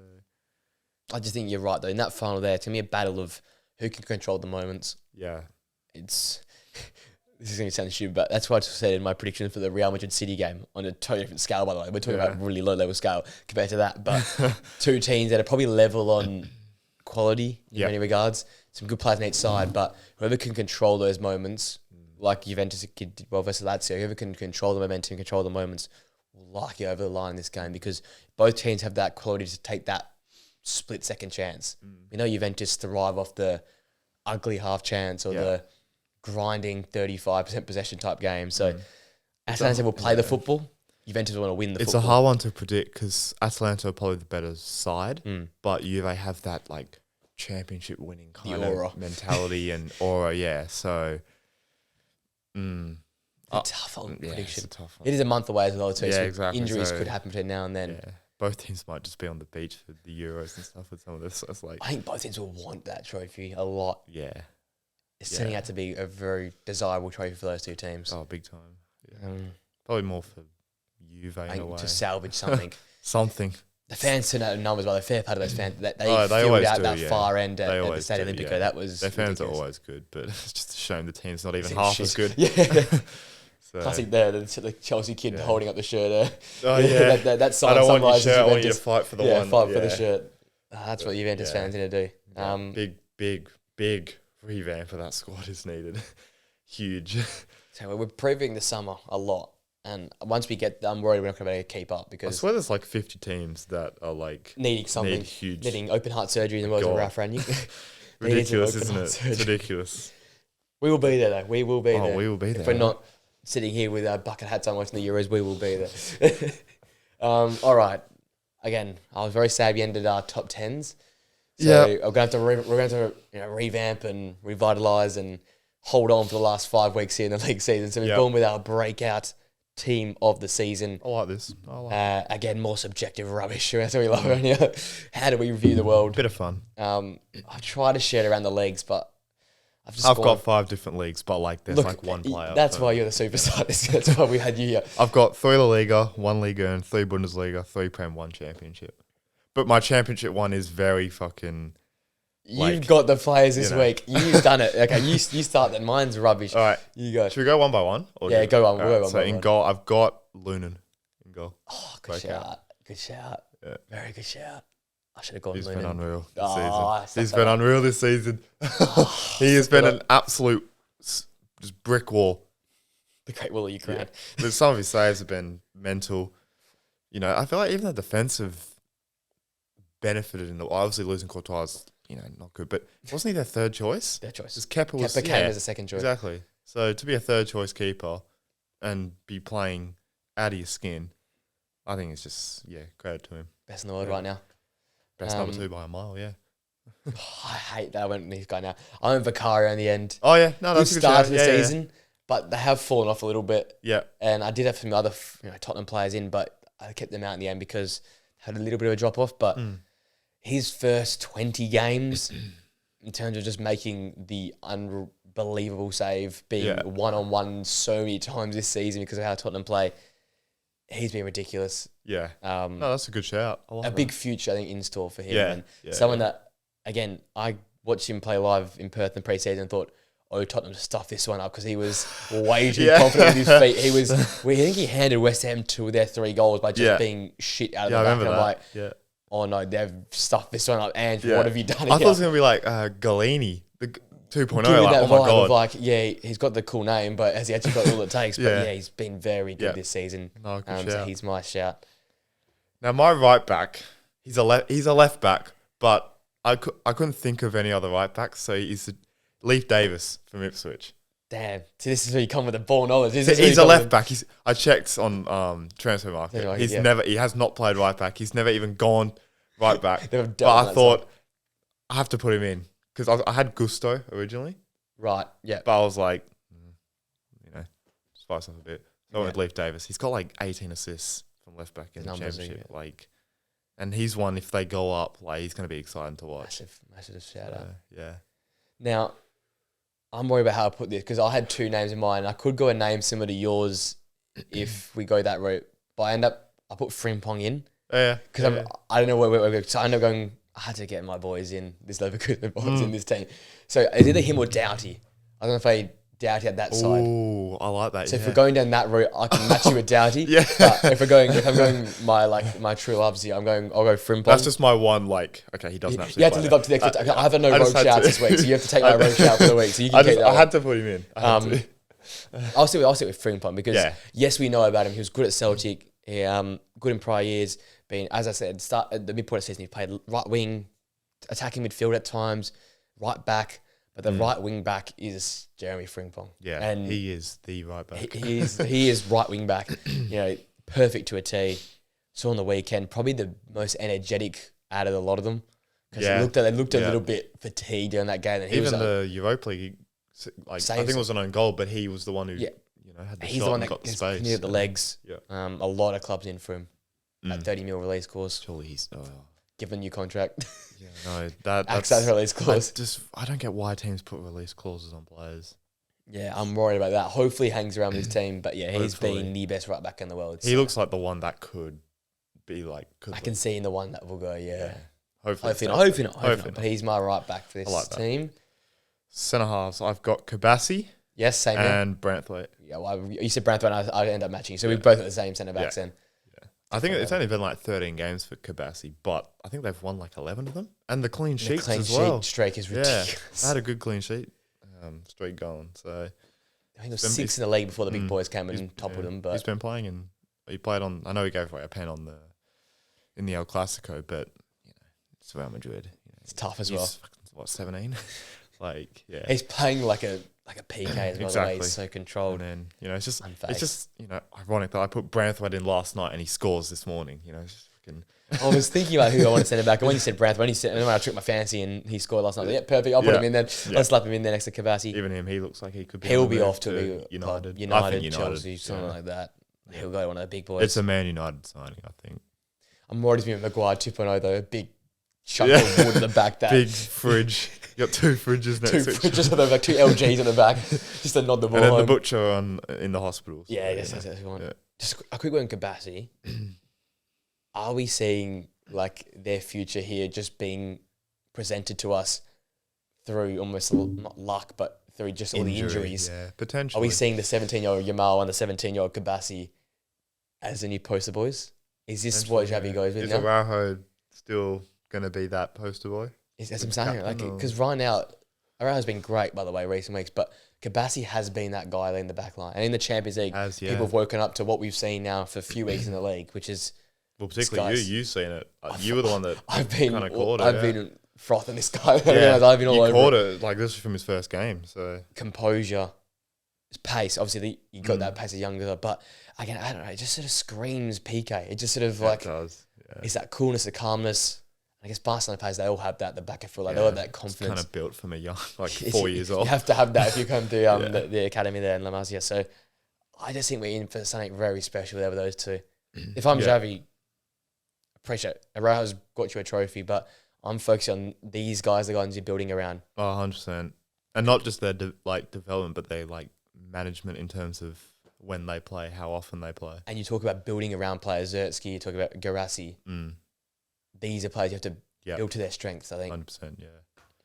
I just think you're right though. In that final there, it's going to be a battle of who can control the moments. Yeah. It's this is going to sound stupid, but that's what I said in my prediction for the Real Madrid City game on a totally different scale, by the way. We're talking about really low level scale compared to that, but two teams that are probably level on quality in many regards. Some good players on each side, but whoever can control those moments, like Juventus did well versus Lazio, whoever can control the momentum, control the moments, will likely over the line in this game because both teams have that quality to take that split second chance. We know Juventus thrive off the ugly half chance or the grinding 35% possession type game. So Atalanta will play the football. Juventus will want to win the football. It's a hard one to predict because Atalanta are probably the better side, but Juve have that like championship winning kind of mentality and aura. Yeah, so a tough prediction. It's a tough one. It is a month away as well too. Yeah, so exactly. Injuries So, could happen between now and then. Yeah, both teams might just be on the beach for the Euros and stuff with some of this. So it's like I think both teams will want that trophy a lot. yeah, It's turning out to be a very desirable trophy for those two teams. oh, big time. Yeah. Probably more for Juve in a way. To salvage something. Something. The fans turned out in numbers, well, they're fair part of those fans. They they filled always out do, that yeah. far end at the always Stade do, Olimpico. yeah. That was Their fans ridiculous. are always good, but it's just a shame the team's not even It's half shit. as good. Yeah. So, Classic there, the Chelsea kid holding up the shirt. oh yeah, that sign I don't want your summarises shirt. I want you to Juventus. fight for the Yeah, one. fight for the shirt. That's what Juventus Yeah. fans need to do. Big revamp of that squad is needed. Huge. So we're previewing the summer a lot, and once we get, I'm worried we're not going to be able to keep up I because swear there's like 50 teams that are like needing something, need huge. needing open heart surgery in the world of God. Ralph Rangnick. Ridiculous, Needing isn't open it? heart It's surgery. ridiculous. We will be there though. We will be there. We will be there. If we're not sitting here with our bucket hats on watching the Euros, we will be there. All right. Again, I was very sad we ended our top tens. So we're going to revamp and revitalise and hold on for the last 5 weeks here in the league season. So we've gone with our breakout team of the season. I like this. Again, more subjective rubbish. That's what we love around here. How do we review the world? Bit of fun. I try to share it around the leagues, but I've got 5 different leagues, but like there's like one player. That's why you're the superstar. That's why we had you here. I've got 3 La Liga, 1 Liga, and 3 Bundesliga, 3 Prem, 1 Championship. But my Championship one is very fucking. You've got the players this you know. week. You've done it. Okay, you start that. Mine's rubbish. All right. You go. Should we go one by one? Or Yeah, go on. All We'll go right, one so by in one. goal, I've got Lunin in goal. Oh, good Breakout. shout. Good shout. Yeah. Very good shout. I should have gone He's Lunin. been unreal this Oh, season. He's been unreal this season. He has been an absolute just brick wall. The Great Wall of Ukraine. But some of his saves have been mental. You know, I feel like even the defensive benefited in the obviously losing Courtois is, not good, but wasn't he their third choice? Their choice. Just Kepa Came as a second choice. exactly. So to be a third choice keeper and be playing out of your skin, I think it's just credit to him. Best in the world right now. Best number 2 by a mile, yeah. I hate that I went with this guy now. I went Vicario in the end. Oh yeah, no, Good that's a good start shout. to the season, but they have fallen off a little bit. Yeah, And I did have some other Tottenham players in, but I kept them out in the end because had a little bit of a drop off. But his first 20 games, in terms of just making the unbelievable save, being one-on-one so many times this season because of how Tottenham play, he's been ridiculous. yeah. No, that's a good shout. I like A that. big future, I think, in store for him. Yeah, And yeah, someone that, again, I watched him play live in Perth in pre-season and thought, oh, Tottenham to stuff this one up because he was way too confident with his feet. He was. I think he handed West Ham 2 of their 3 goals by just being shit out of the back. And I'm like, oh no, they've stuffed this one up. And what have you done? I thought it was gonna be like Galini, the 2.0. Like, oh my god, of like he's got the cool name, but has he actually got all it takes? But he's been very good this season. No, so he's my shout. Now my right back, he's a left back, but I couldn't think of any other right backs, so he's Leif Davis from Ipswich. Damn. See, this is where you come with the ball knowledge. He's a left back. I checked on Transfer Market. He has not played right back. He's never even gone right back. But I thought I have to put him in because I had Gusto originally. Right. Yeah. But I was like, spice up a bit. So I went with Leif Davis. He's got like 18 assists from left back in the Championship. And he's one, if they go up, he's going to be exciting to watch. Massive shout out. Yeah. Now, I'm worried about how I put this because I had 2 names in mind. I could go a name similar to yours if we go that route. But I put Frimpong in. Yeah. Because I don't know where we're going. So I end up going, I had to get my boys in, this Leverkusen boys in this team. So it's either him or Doughty. I don't know if I Doughty at that side. Oh, I like that. So if we're going down that route, I can match you with Doughty. But if I'm going my true loves here, I'll go Frimpong. That's just my one. He doesn't actually. You have to live up to the expectation. I have no rogue shouts this week, so you have to take my rogue shout for the week. So you can take that. I had to put him in. I'll sit with Frimpong because yes, we know about him. He was good at Celtic. He good in prior years. Being, as I said, start at the midpoint of the season, he played right wing, attacking midfield at times, right back. But the right wing back is Jeremy Frimpong. Yeah, and he is the right back. He is right wing back. Perfect to a T. Saw on the weekend, probably the most energetic out of a lot of them. Because they looked a little bit fatigued during that game. And even the Europa League, I think it was an own goal, but he was the one who had the shot and got the space. Near the legs. Yeah. A lot of clubs in for him. That 30 mil release clause. Surely he's give a new contract. Yeah, no, that's release clause. I don't get why teams put release clauses on players. Yeah, I'm worried about that. Hopefully he hangs around with his team, but he's been the best right back in the world. He looks like the one that could be I can see in the one that will go. Yeah. Hopefully not. But he's my right back for this team. Centre halves, I've got Kabassi. Yes, same and Branthwaite. Yeah, well, you said Branthwaite, and I end up matching. So we both got the same centre backs then. I think it's only been 13 games for Kabassi, but I think they've won 11 of them. And the clean sheets as well. The clean sheet streak is ridiculous. Yeah, they had a good clean sheet streak going. So I think it was 6 in the league before the big boys came and toppled them. But he's been playing, and he played on. I know he gave away a pen in the El Classico, but it's Real Madrid. It's tough as well. 17? He's playing like a PK as well. The way he's so controlled. And then it's just ironic that I put Branthwaite in last night and he scores this morning. It's just fucking. I was thinking about who I want to send it back. And when you said Branthwaite, and when I took my fancy and he scored last night, perfect. I'll put him in then. I'll slap him in there next to Kabassi. Even him, he looks like he could be. He'll be off to United, Chelsea, something like that. He'll go to one of the big boys. It's a Man United signing, I think. I'm worried to be Maguire 2.0 though. A big chunk of wood in the back. That big fridge. You got 2 fridges next to each other. Just 2 LGs in the back, just to nod the ball. And then home. The butcher in the hospital. So that's one. Yeah. Just a quick one, Kabassi. Are we seeing their future here just being presented to us through almost not luck, but through just all the injuries? Yeah, potentially. Are we seeing the 17-year-old Yamal and the 17-year-old Kabassi as the new poster boys? Is this what Xavi goes with now? Is Araujo still going to be that poster boy? That's what I'm saying. Because right now, Araujo's been great, by the way, recent weeks, but Kabassi has been that guy in the back line. And in the Champions League, people have woken up to what we've seen now for a few weeks in the league, which is... Well, particularly you've seen it. You were the one that kind of caught it. I've been frothing this guy. I've been all over it. You caught it, this was from his first game. So composure, pace. Obviously, you got that pace as younger, but again, I don't know. It just sort of screams PK. It just sort of it does. Yeah. It's that coolness, the calmness. I guess Barcelona players, they all have that. The back and forth, they all have that confidence. It's kind of built from a young, 4 years old. You have to have that if you come to the academy there in La Masia. So I just think we're in for something very special there with those two. If I'm Xavi, appreciate it. Araujo's got you a trophy, but I'm focusing on these guys, the guys you're building around. Oh, 100%. And not just their development, but their management in terms of when they play, how often they play. And you talk about building around players, Zertsky, you talk about Garassi. These are players you have to build to their strengths, I think. 100%, yeah.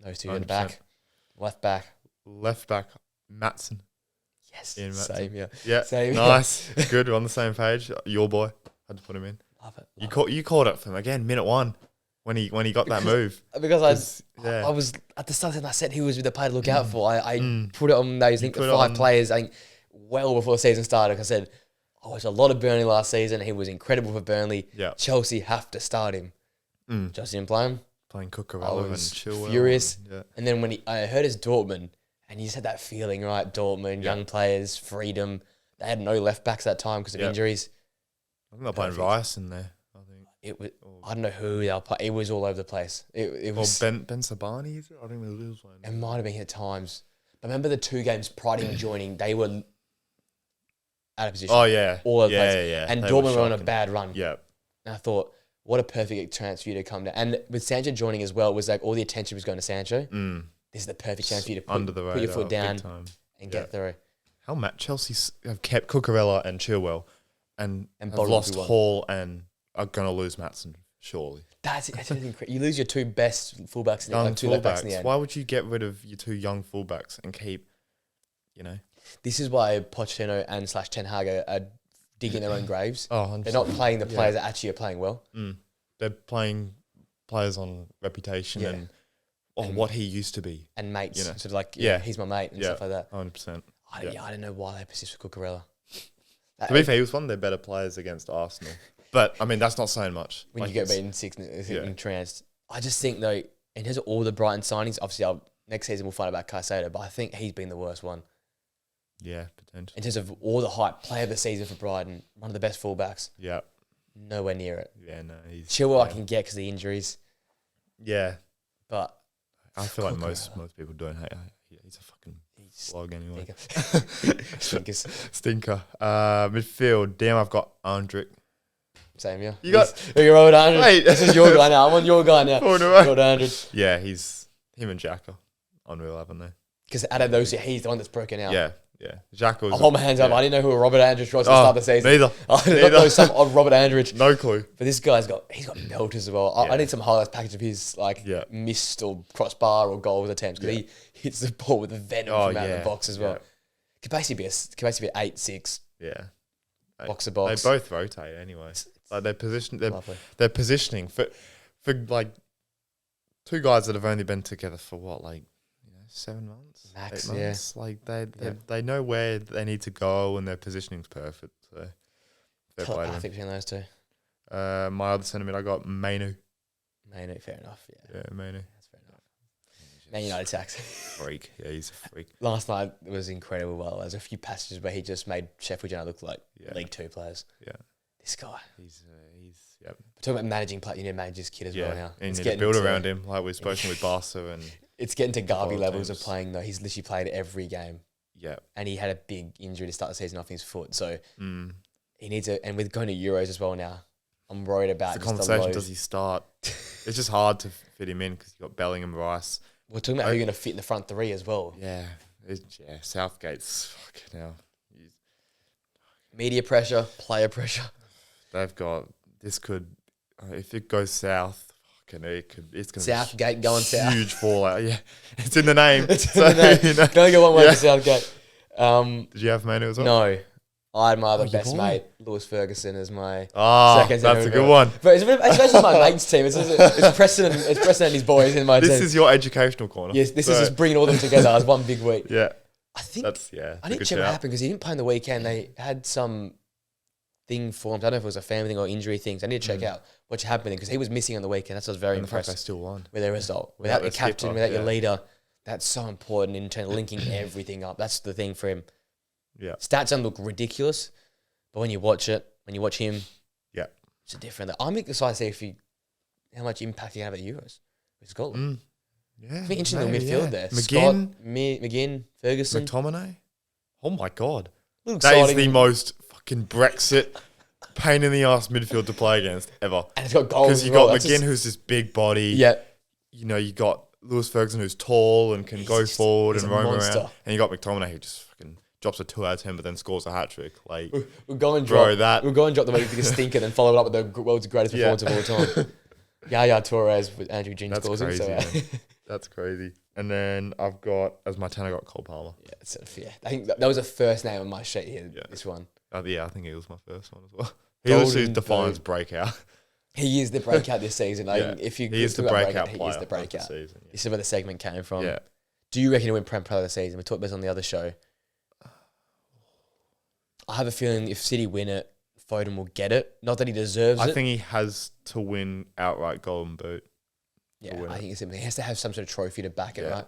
Those two in the back. Left back. Left back, Matson. Yes. Ian Matson. Same, yeah. Yeah. Same. Nice. Good. We're on the same page. Your boy. Had to put him in. Love it. You called it for him again, minute 1, when he got that move. Because I was at the start and I said he was the player to look out for. I put it on those 5 players, I think, well before the season started. I said, I watched a lot of Burnley last season. He was incredible for Burnley. Yeah. Chelsea have to start him. Just didn't play him. Playing I Cucurella was and Chilwell. furious. Yeah. And then when I heard his Dortmund, and you just had that feeling, right? Dortmund, young players, freedom. They had no left backs at that time because of injuries. I think they're playing Rice in there. I think it was. I don't know who they were playing. It was all over the place. It was. Ben Sabani, is it? I don't know who was playing. It might have been at times. But remember the 2 games prior to him joining, they were out of position. Oh yeah, all over the place. Yeah. And Dortmund were on a bad run. Yeah. And I thought, what a perfect chance for you to come down. And with Sancho joining as well, it was like all the attention was going to Sancho. This is the perfect chance for you to put your foot down and get through. How Chelsea have kept Cucurella and Chilwell and have lost everyone. Hall and are going to lose Matson, surely. That's incredible. You lose your 2 best fullbacks in the end. 2 left backs in the end. Why would you get rid of your 2 young fullbacks and keep, This is why Pochettino and / Ten Hag are digging their own graves. Oh, 100%. They're not playing the players that actually are playing well. They're playing players on reputation and what he used to be. And mates. Sort of like, he's my mate and stuff like that. 100%. I don't know why they persist with Cucurella. To be fair, he was one of their better players against Arsenal. But, I mean, that's not saying much. When you get beaten 6 in trans. I just think, though, in terms of all the Brighton signings, obviously next season we'll find about Caicedo, but I think he's been the worst one. Yeah, potentially. In terms of all the hype, player of the season for Brighton, one of the best fullbacks. Yeah. Nowhere near it. Yeah, no. Chilwell I can get because of the injuries. Yeah. But I feel like most people don't hate. He's a fucking slog anyway. Stinker. Midfield. Damn, I've got Andrick. Same, yeah. You got your old Andrick. Wait. This is your guy now. I'm on your guy now. Your old Andrick. Yeah, him and Jack are unreal, haven't they? Because out of those, he's the one that's broken out. Yeah. Jack was. I'll hold my hands up. I didn't know who Robert Andrich was at the start of the season. Neither. I didn't know some odd Robert Andrich. No clue. But this guy's got belters as well. I need some highlights package of his missed or crossbar or goals attempts because he hits the ball with the venom from out of the box as well. Could basically be 8-6. Yeah. Box to box. They both rotate anyway. Like their positioning for like 2 guys that have only been together for 7 months, max, 8 months. Like they know where they need to go and their positioning's perfect. So I think between those 2. My other sentiment, I got Mainu. Mainu, fair enough. Yeah, Mainu. That's fair enough. Man United tax. Freak. Yeah, he's a freak. Last night was incredible. Well, there's a few passages where he just made Sheffield United look like League 2 players. Yeah. This guy. He's We're talking about managing play. You need to manage his kid as well now. And you need to build around him, like we've spoken with Barca and. It's getting to Garvey levels of playing though. He's literally played every game. Yeah. And he had a big injury to start the season off his foot. So he needs to, and with going to Euros as well now, I'm worried about the conversation. Does he start? It's just hard to fit him in because you've got Bellingham, Rice. We're talking about who you're going to fit in the front 3 as well. Yeah. Southgate's fucking hell. Media pressure, player pressure. They've got, this could, if it goes south, it's going to Southgate going south. Huge fallout. Yeah. It's in the name. It's in the name. Can only go one way to Southgate. Did you have Manu as well? No. I had my other best mate, Lewis Ferguson, as my second. That's a good one. But it's my mate's team. It's Preston and his boys in my team. This is your educational corner. Yes, this is just bringing all them together as one big week. Yeah. I think I need to good check what happened because he didn't play on the weekend. They had some thing formed. I don't know if it was a family thing or injury things. I need to check out what's happening because he was missing on the weekend. That's what I was very impressed. They still won with their result. Without your captain, without your leader. That's so important in terms of linking everything up. That's the thing for him. Yeah. Stats don't look ridiculous, but when you watch him, it's a different. I'm excited to see how much impact he can have at the Euros with Scotland. Yeah, I think interesting little midfield there. McGinn, Scott, McGinn, Ferguson, McTominay. Oh my god, that is the most fucking Brexit pain in the ass midfield to play against ever. And it's got goals because you got McGinn, who's this big body. Yeah, you got Lewis Ferguson, who's tall and can go forward and roam around, and you got McTominay, who just fucking drops a 2 out of 10, but then scores a hat trick. Like we'll go and drop the week to stinker, and then follow it up with the world's greatest performance of all time. Yaya Torres with Andrew Ginn scores him. So That's crazy. And then I've got, as my 10, I got Cole Palmer. Yeah, it's fair. I think that was the first name on my sheet here, this one. Yeah, I think he was my first one as well. He also defines breakout. He is the breakout this season. If you he is the breakout player. He is the breakout. Season, This is where the segment came from. Yeah. Do you reckon he'll win Prem Player of the Season? We talked about this on the other show. I have a feeling if City win it, Foden will get it. Not that he deserves it. I think he has to win outright Golden Boot. Yeah, I think he has to have some sort of trophy to back it, right?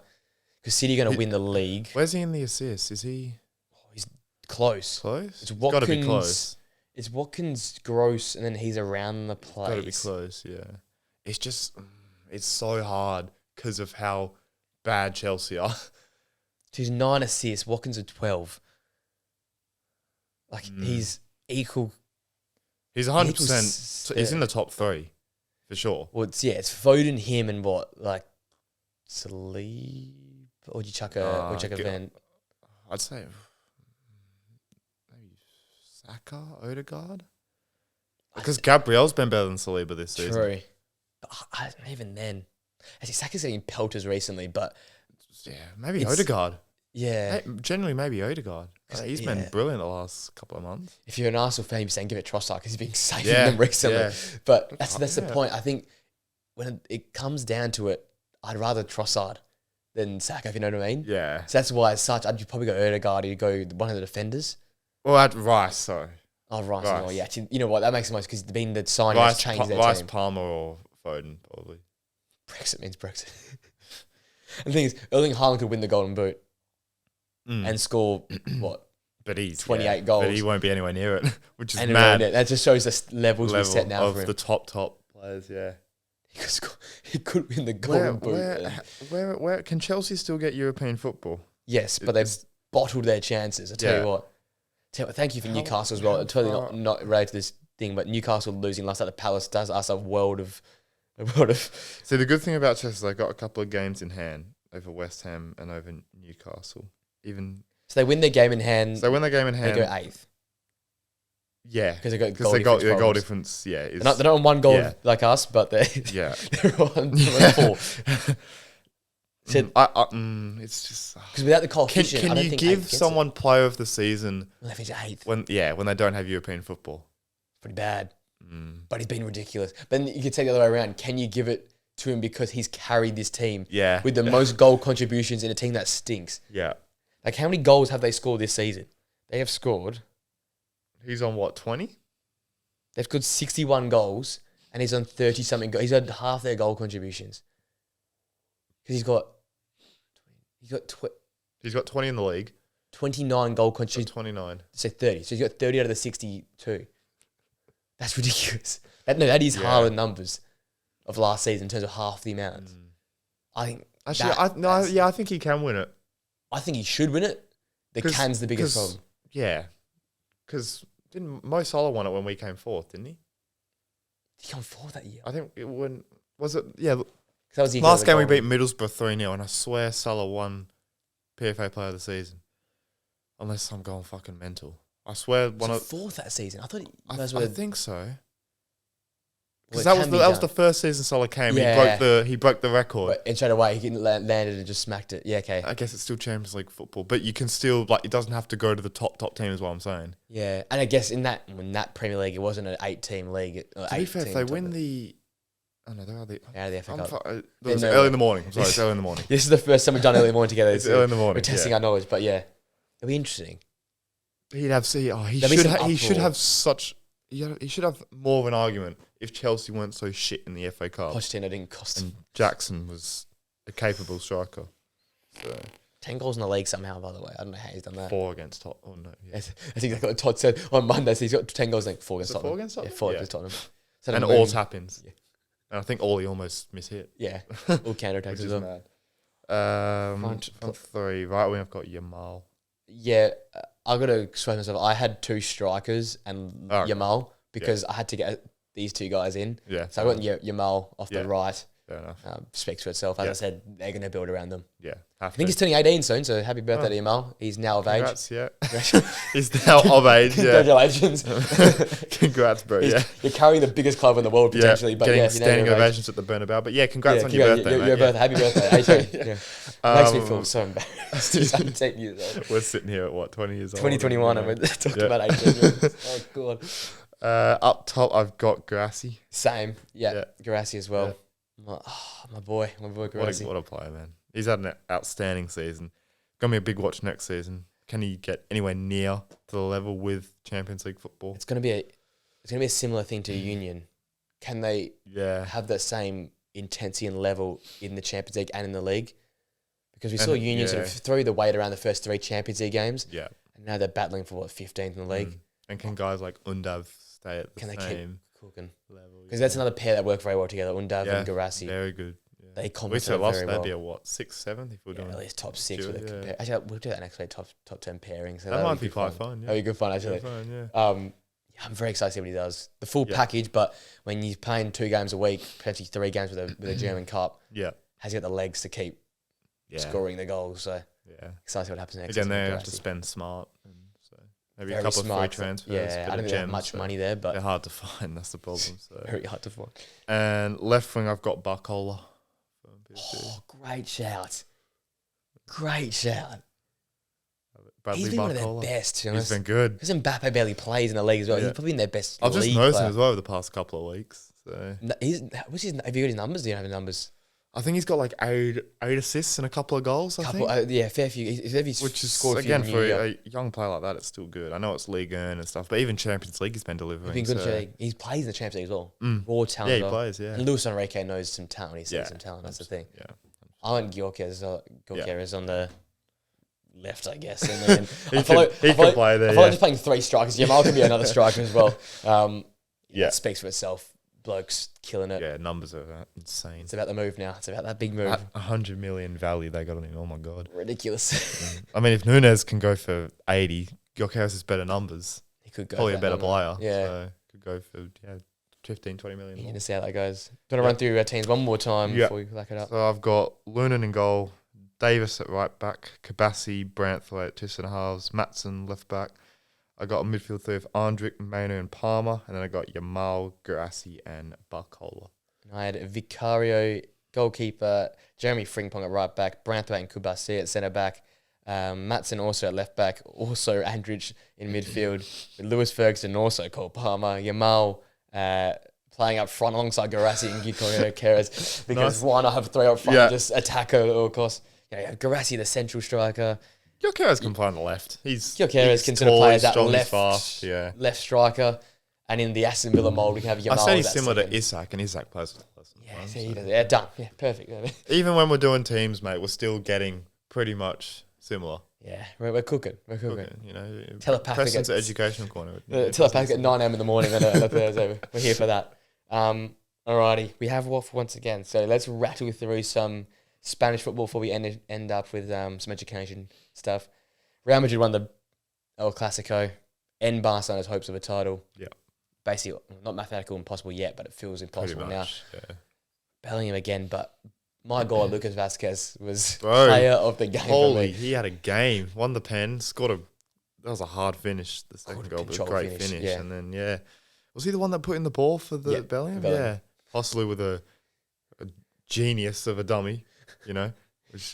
Because City are going to win the league. Where's he in the assists? Is he? He's close. Close? It's Watkins. Got to be close. It's Watkins, Gross, and then he's around the place. Got to be close, yeah. It's just, it's so hard because of how bad Chelsea are. He's 9 assists. Watkins are 12. Like, he's equal. He's 100%. He's in the top 3, for sure. Well, it's Foden, him, and what? Like, Saliba? Or would you chuck a Van? I'd say maybe Saka, Odegaard? Because Gabriel's been better than Saliba this season. True. Even then. Actually, Saka's getting pelters recently, but... Yeah, maybe Odegaard. Yeah. Generally, maybe Odegaard. He's been brilliant the last couple of months. If you're an Arsenal fan, you're saying give it Trossard because he's been saving them recently. Yeah. But that's the point. I think when it comes down to it, I'd rather Trossard than Saka, if you know what I mean. Yeah. So that's why, as such, I'd probably go Odegaard. You'd go one of the defenders. Well, I'd Rice, sorry. Oh, Rice. Oh, yeah. You know what? That makes the most because being the signing has changed their Rice, team. Palmer, or Foden, probably. Brexit means Brexit. And the thing is, Erling Haaland could win the Golden Boot and score, what? But he's 28 goals. But he won't be anywhere near it, which is mad. That just shows the levels we set now for him. Of the top players, yeah. He could win the Golden Boot. Where can Chelsea still get European football? Yes, but they've bottled their chances. I tell you what. Thank you for Newcastle as well. Totally not related to this thing, but Newcastle losing last night to Palace does us a world of. See, the good thing about Chelsea, they got a couple of games in hand over West Ham and over Newcastle. So they win their game in hand. They win their game in hand. They go 8th. Yeah, because they got their goal difference. Yeah, they're not on one goal like us, but they're on 4. It's just because without the coefficient, can you give someone player of the season if he's 8th when they don't have European football? Pretty bad. But he's been ridiculous. But then you could take the other way around. Can you give it to him because he's carried this team with the most goal contributions in a team that stinks? Yeah. Like, how many goals have they scored this season? They have scored. He's on what, 20? They've scored 61 goals and he's on 30-something goals. He's had half their goal contributions. Because he's got 20 in the league. 29 goal contributions. 29. Say 30. So he's got 30 out of the 62. That's ridiculous. That is Haaland numbers of last season in terms of half the amount. I think. Actually, I think he can win it. I think he should win it. The can's the biggest problem. Yeah. Because didn't Mo Salah won it when we came 4th, didn't he? Did he come 4th that year? I think was it? Yeah. That was last game we beat Middlesbrough 3-0, and I swear Salah won PFA Player of the Season. Unless I'm going fucking mental. I swear was it 4th that season? I thought I think so. Because that was the first season Salah came. Yeah. He broke the record. And straight away he landed and just smacked it. Yeah, okay. I guess it's still Champions League football, but you can still it doesn't have to go to the top team, is what I'm saying. Yeah, and I guess in that Premier League, it wasn't an 8-team league. To be fair, if they win the, they're out of the FA Cup. It's early in the morning. I'm sorry, it's early in the morning. This is the first time we've done early in the morning together. It's early in the morning. We're testing our knowledge, but yeah, it'll be interesting. He should have more of an argument if Chelsea weren't so shit in the FA Cup. Pochettino didn't cost him. And Jackson was a capable striker. So 10 goals in the league somehow, by the way. I don't know how he's done that. 4 against Tottenham. Oh, no. Yeah. That's exactly what Todd said on Monday. So he's got 10 goals, 4 against Tottenham. 4 against Tottenham? Yeah, 4 against Tottenham. So and all tap-ins. Yeah. And I think Ollie almost mishit. Yeah. All counter-attacks as well. Mad. Front 3. Right wing, I've got Yamal. Yeah. I've got to explain myself. I had 2 strikers and Yamal because I had to get these 2 guys in. Yeah. So I got Yamal off the right Fair enough. Speaks for itself. As I said, they're going to build around them. Yeah. I think he's turning 18 soon, so happy birthday to Yamal. He's now of age. Congrats, yeah. He's now of age, Congratulations. Congrats, bro, You're carrying the biggest club in the world, potentially. But getting standing ovations at the Bernabeu. But congrats on your birthday, mate. Your birthday. Happy birthday, 18. Makes me feel so embarrassed. He's 18 years old. We're sitting here at, what, 20 years old? 2021, and we're talking about 18 years old. Oh, God. Up top, I've got Grassi. Same. Yeah. Grassi as well. My boy Grassi. What a player, man. He's had an outstanding season. Gonna be a big watch next season. Can he get anywhere near to the level with Champions League football? It's gonna be a similar thing to Union. Can they have the same intensity and level in the Champions League and in the league? Because we saw Union sort of throw the weight around the first 3 Champions League games. Yeah. And now they're battling for 15th in the league. And can guys like Undav stay at the same they keep cooking level? Because that's another pair that work very well together. Undav and Grassi. Very good. Yeah. They complement very well. That'd be a 6th, 7th if we're doing at least top 6 with a compare. Actually, we'll do that next week. Top 10 pairings. So that might be quite fun. That'd be good fun actually. I'm very excited to see what he does. The full package, but when you're playing 2 games a week, potentially 3 games with a German Cup, has he got the legs to keep scoring the goals? So excited to see what happens next. Again, they have to spend smart. Maybe very a couple of free transfers. I don't think they have much money there, but they're hard to find. That's the problem. So. Very hard to find. And left wing, I've got Barcola. Great shout! Great shout! He's been one of their best. He's been good. Because Mbappe barely plays in the league as well. He's probably been their best. I've just noticed him as well over the past couple of weeks. So have you got his numbers? Do you have his numbers? I think he's got like 8 assists and a couple of goals. I think. Fair few. Which is again for a young player like that, it's still good. I know it's Ligue 1 and stuff, but even Champions League he's been delivering. He's been good. He plays in the Champions League as well. Raw talent. Yeah, he plays. Yeah. And Luis Enrique knows some talent. He sees some talent. That's the thing. Yeah. I went Gyökeres on the left, I guess. And then he can play there. I feel like just playing 3 strikers. Yamal can be another striker as well. It speaks for itself. Blokes killing it. Yeah, numbers are insane. It's about the move now. It's about that big move. 100 million value they got on him. Oh my god, ridiculous. I mean, if Nunez can go for 80, Gyökeres has better numbers. He could go probably a better player. Yeah, so could go for 15, 20 million. You can see how that goes. Got to run through our teams one more time before we back it up. So I've got Lunin in goal, Davis at right back, Kabassi, Branthwaite at 2 centre halves, Matson left back. I got a midfield 3 of Andrick, Mainu and Palmer, and then I got Yamal, Grassi and Barcola. I had Vicario, goalkeeper, Jeremy Frimpong at right back, Branthwaite and Kubasi at centre back, Matson also at left back, also Andrich in midfield, with Lewis Ferguson also called Palmer, Yamal playing up front alongside Grassi and Gyökeres, because why not have 3 up front and just attack at all costs? Grassi, the central striker. Gyökeres can play on the left. Gyökeres can sort of play as that left striker. And in the Aston Villa mould, we can have Yamal. I said he's similar to Isak, and Isak plays with the left. He does. Yeah, done. Yeah, perfect. Even when we're doing teams, mate, we're still getting pretty much similar. Yeah, we're cooking. We're cooking. You know, telepathic. Preston's educational corner. Telepathic at 9 a.m. in the morning on a Thursday. We're here for that. Alrighty, we have Wolf once again. So let's rattle through some Spanish football before we end up with some education stuff. Real Madrid won the El Classico. End Barcelona's hopes of a title. Yeah. Basically, not mathematical impossible yet, but it feels impossible now. Yeah. Bellingham again, but my God, Lucas Vazquez was player of the game. Holy, he had a game. Won the pen, scored that was a hard finish, the second goal, but a great finish. Yeah. And then, was he the one that put in the ball for the Bellingham? Yeah. Possibly with a genius of a dummy, you know.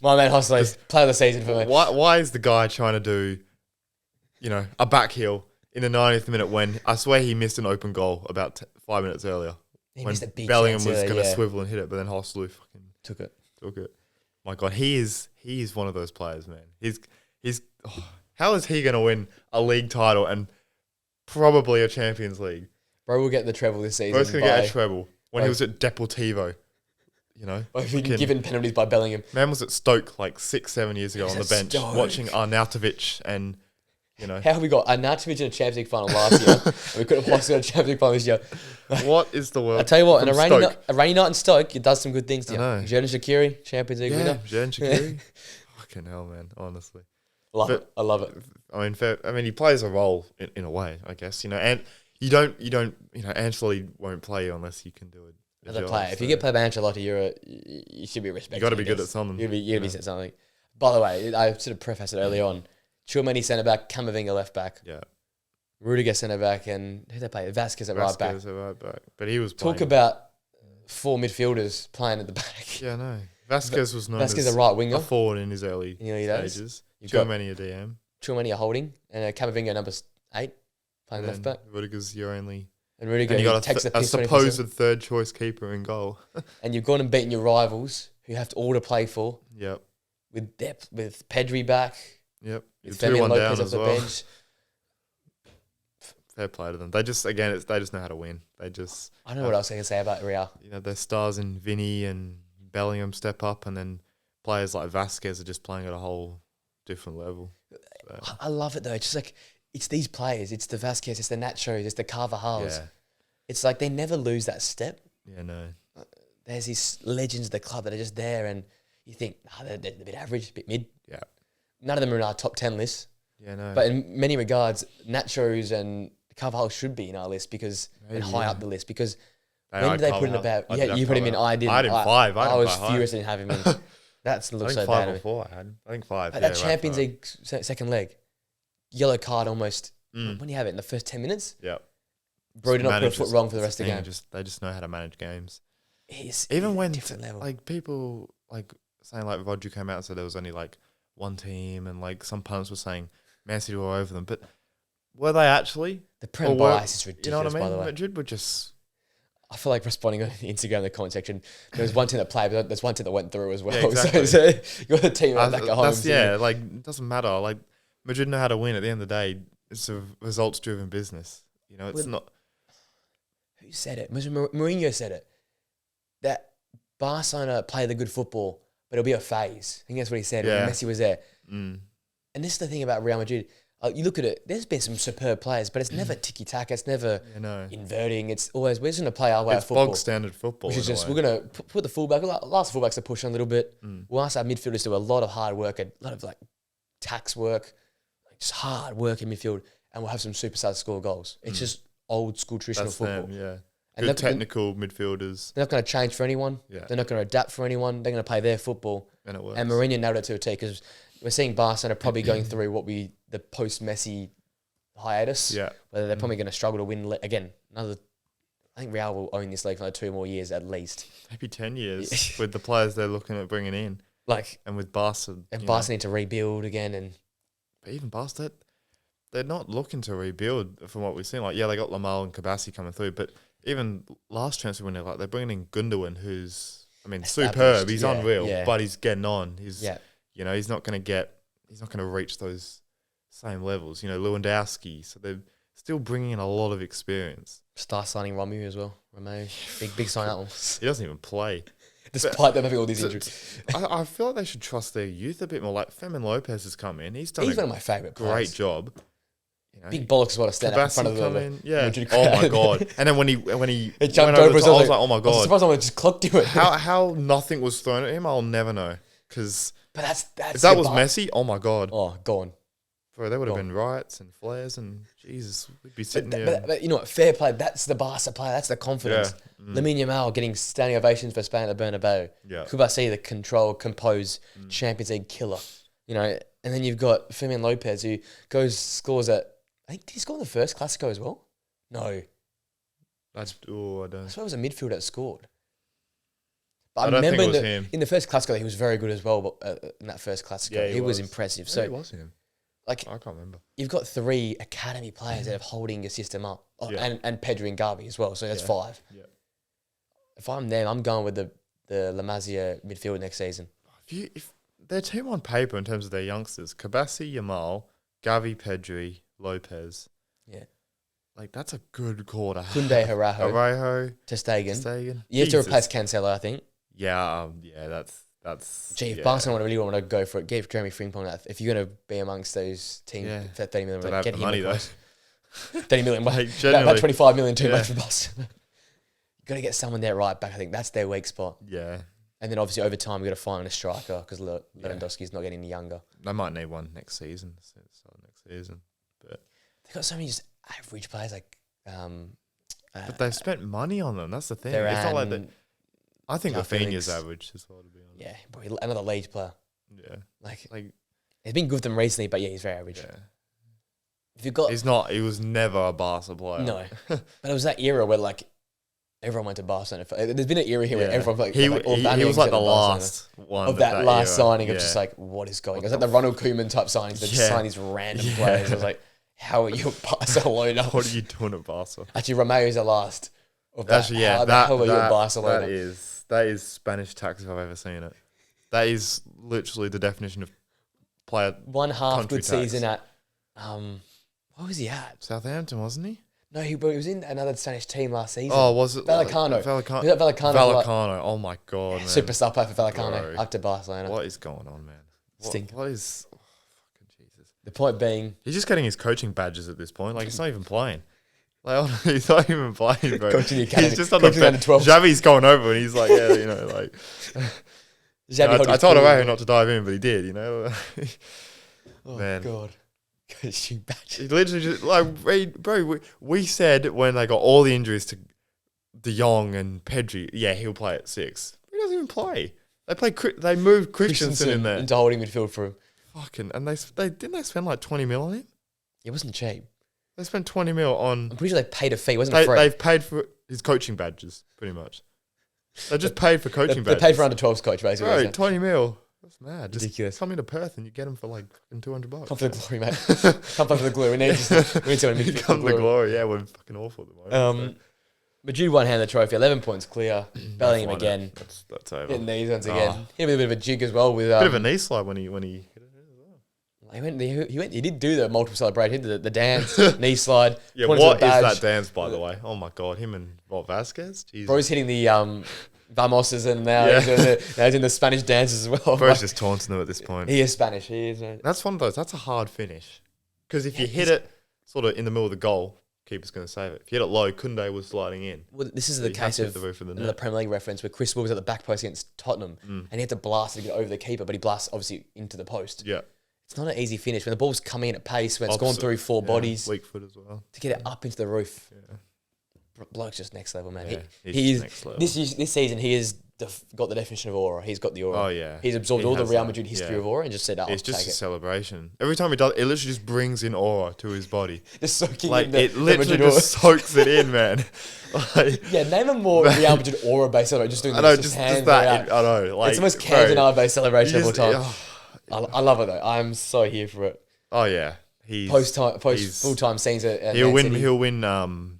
My man Hossley, player of the season for me. Why is the guy trying to do, a back heel in the 90th minute when I swear he missed an open goal about 5 minutes earlier? He missed a big Bellingham was going to swivel and hit it, but then Hossley fucking took it. My God, he is one of those players, man. How is he going to win a league title and probably a Champions League? Bro will get the treble this season. Bro's going to get a treble when he was at Deportivo. Given penalties by Bellingham. Man was at Stoke like 6-7 years ago on the bench watching Arnautovic and, How have we got Arnautovic in a Champions League final last year? And we could have lost in a Champions League final this year. What is the world? I tell you what, a rainy night in Stoke, it does some good things to you. Xherdan Shaqiri, Champions League winner. Xherdan Shaqiri. Fucking hell, man, honestly. I love it. I mean, he plays a role in a way, I guess, and you don't, Ancelotti won't play you unless you can do as a player. If you get played by Ancelotti, you should be respected. You got to be good at something. You got to be something. By the way, I sort of prefaced it early on. Tchouaméni centre back, Camavinga left back. Yeah. Rudiger centre back, and who they play? Vasquez at right back. But he was playing. Talk about 4 midfielders playing at the back. Yeah, no. Vasquez was known Vasquez as a right winger. A forward in his early stages. Tchouaméni a DM. Tchouaméni a holding, and Camavinga number 8 playing left back. Rudiger's your only. And Rudiger, you got a supposed third choice keeper in goal. And you've gone and beaten your rivals, who have to all to play for. Yep. With depth, with Pedri back. Yep. With Fermin Lopez off the bench. Fair play to them. They just know how to win. I don't know what else I can say about Real. You know, their stars in Vinny and Bellingham step up, and then players like Vasquez are just playing at a whole different level. So. I love it though. It's just like, it's these players. It's the Vasquez, it's the Nachos, it's the Carvajals. Yeah. It's like they never lose that step. Yeah, no. There's these legends of the club that are just there, and you think, they're a bit average, a bit mid. Yeah. None of them are in our top 10 list. Yeah, no. But in many regards, Nachos and Carvajal should be in our list and high up the list because when did they put in about? Yeah, you put him in. I didn't. I did 5. I was furious I didn't have him in. That looks so bad. 5 or 4 I had. I think 5. But that Champions League second leg, yellow card almost. When do you have it in the first 10 minutes? Yeah. Bro did not put a foot wrong for the rest of the game. They just know how to manage games. Even when different level. Like people like saying like Roger came out and said there was only like one team, and like some pundits were saying Man City were over them, but were they actually? The Prem bias is ridiculous. You know what I mean? By the way, Madrid were just. I feel like responding on Instagram in the comment section. There was one team that played, but there's one team that went through as well. Yeah, exactly. So you got the team back at home. Like it doesn't matter. Like Madrid know how to win. At the end of the day, it's a results-driven business. You know, it's not. Who said it? Mourinho said it. That Barcelona play the good football, but it'll be a phase. I think that's what he said when Messi was there. And this is the thing about Real Madrid. You look at it, there's been some superb players, but it's never tiki-taka. It's never inverting. It's always, we're just going to play our way of football. It's bog standard football. Which is just, we're going to put the fullback, last fullbacks to push on a little bit. We'll ask our midfielders to do a lot of hard work, a lot of like tax work, like just hard work in midfield, and we'll have some superstars score goals. It's just old school traditional football. And good technical midfielders. They're not going to change for anyone. Yeah. They're not going to adapt for anyone. They're going to play their football. And it works. And Mourinho nailed it to a T because we're seeing Barcelona probably going through the post-Messi hiatus. Yeah. Whether they're probably going to struggle to win again. I think Real will own this league for 2 more years at least. Maybe 10 years with the players they're looking at bringing in. And with Barca. And Barca need to rebuild again. But even Barca, they're not looking to rebuild from what we've seen. Like, they got Lamal and Kabassi coming through, but even last transfer window, they're bringing in Gundogan, who's, superb. He's unreal, but he's getting on. He's not going to reach those same levels. Lewandowski. So they're still bringing in a lot of experience. Start signing Romeo as well. Big sign that one. He doesn't even play. Despite them having all these injuries. I feel like they should trust their youth a bit more. Like Fermin Lopez has come in. He's one of my favourite players. Great job. Big bollocks is what I stand up in front of them. Yeah. Oh my god! And then when he jumped over, I was like, oh my god! I was surprised someone just clocked him. How nothing was thrown at him, I'll never know. Because that's if that was Messi, oh my god! Oh, gone. Bro, there would have been riots and flares and Jesus, we'd be sitting here. But you know what? Fair play. That's the Barca player. That's the confidence. Lamine Yamal getting standing ovations for Spain at the Bernabeu. Yeah. Kubasi, the control, composed Champions League killer. And then you've got Fermin Lopez who scores at. I think did he score in the first Classico as well? No. I don't. I swear it was a midfielder that scored. But I remember think it was him. In the first Classico he was very good as well. But in that first Classico, he was impressive. Maybe it was him. Like I can't remember. You've got 3 academy players that are holding your system up, and Pedri and Gavi as well. So that's 5. Yeah. If I'm them, I'm going with the La Masia midfield next season. If their team on paper in terms of their youngsters, Kabassi, Yamal, Gavi, Pedri, Lopez. Yeah. Like, that's a good quarter. Kunde, Araujo. Ter Stegen. You have to replace Cancelo, I think. Yeah, that's... Gee, if Barcelona really want to go for it, give Jeremy Frimpong that. If you're going to be amongst those teams for 30 million, get him money though. 30 million. About 25 million too much for Barcelona. You've got to get someone there right back. I think that's their weak spot. Yeah. And then obviously over time, you've got to find a striker because Lewandowski's not getting any younger. They might need one next season. But they've got so many just average players like But they've spent money on them. That's the thing. They're It's not like that. an- I think João Rafinha's Felix. average as well, to be honest. Yeah, bro, another Leeds player. Yeah. Like, Like, he's been good with them recently, but yeah, he's very average. yeah. If you've got He's not. He was never a Barca player. no, but it was that era where like everyone went to Barcelona. There's been an era here where everyone like he all was like the Barcelona last one of that last era. signing of Yeah. just like what is going on. It was like the Ronald Koeman type signings. They just Yeah. sign these random Yeah. players. I was like, how are you at Barcelona? What are you doing at Barca? Actually, Romeo's the last of that. Actually, yeah, How the hell are you at Barcelona? that is Spanish tax if I've ever seen it. That is literally the definition of player. One half country good tax. season at what was he at? Southampton, wasn't he? No, he was in another Spanish team last season. Oh, was it Vallecano. Like, Vallecano. Was that Vallecano? Vallecano. Oh my god, man. Superstar player for Vallecano Bro. up to Barcelona. What is going on, man? Stink. What is? Oh, fucking Jesus. The point being, He's just getting his coaching badges at this point. Like he's not even playing. Like he's not even playing, bro. Coaching the academy. He's just on the Coaching the bench. under 12s. Xavi's going over and he's like, yeah, you know, like. I told Araujo not to dive in, but he did. You know. Oh Man. God. Coaching badge. He literally just like, bro. We said when they got all the injuries to De Jong and Pedri, yeah, he'll play at 6. He doesn't even play. They moved Christensen in there. into holding midfield for him. Fucking, and they didn't they spend like 20 mil on him? It wasn't cheap. They spent 20 mil on. I'm pretty sure they paid a fee. It wasn't free. They've paid for his coaching badges, pretty much. They just paid for coaching They badges. paid for under 12s coach basically. Bro, wasn't it? 20 mil. That's mad. Just Ridiculous. come into Perth and you get them for like $200. Come for the glory, mate. Come for the glory. We need someone in midfield. Come to glory. Yeah, we're fucking awful at the moment. Madrid one-hand the trophy, 11 points clear. Bellingham That's again. That's over. Hitting these once Oh. again. Hit with a bit of a jig as well with Bit of a knee slide when he hit it as well. he did do the multiple celebration, he did the dance, knee slide. Yeah, pointed to what the is badge. that dance, by the way? Oh my god, him and Vasquez? Jesus. Bro's hitting the Vamoses and now Yeah. he's doing the Spanish dances as well. Bro's just taunting them at this point. He is Spanish. He is. That's one of those. That's a hard finish. Because if you hit it sort of in the middle of the goal, keeper's going to save it. If you hit it low, Koundé was sliding in. Well, this is So the you have case to hit of the roof of the the net. Premier League reference where Chris Wood was at the back post against Tottenham Mm. and he had to blast it to get over the keeper, but he blasts obviously into the post. Yeah. It's not an easy finish when the ball's coming in at pace, when it's gone Opposite. through four Yeah, bodies weak foot as well. to get it up into the roof. Yeah. Bloke's just next level, man. Yeah, he he's is next level. this season. He has got the definition of aura. He's got the aura. Oh, yeah. He's absorbed He all the has Real that, Madrid history yeah. of aura and just said, "Oh, It's take just a it." celebration. Every time he does, it literally just brings in aura to his body. Just soaking Like in the, it the literally Madrid aura. just soaks it in, man. Like, Yeah, name a more Real Madrid aura based celebration. Just doing I know, this, just hands that. out. I know, like It's the most bro, Cantona based celebration of you all time. just- I love it though. I'm so here for it. Oh yeah, he's Post he's- full time scenes at He'll Man win. City. He'll win.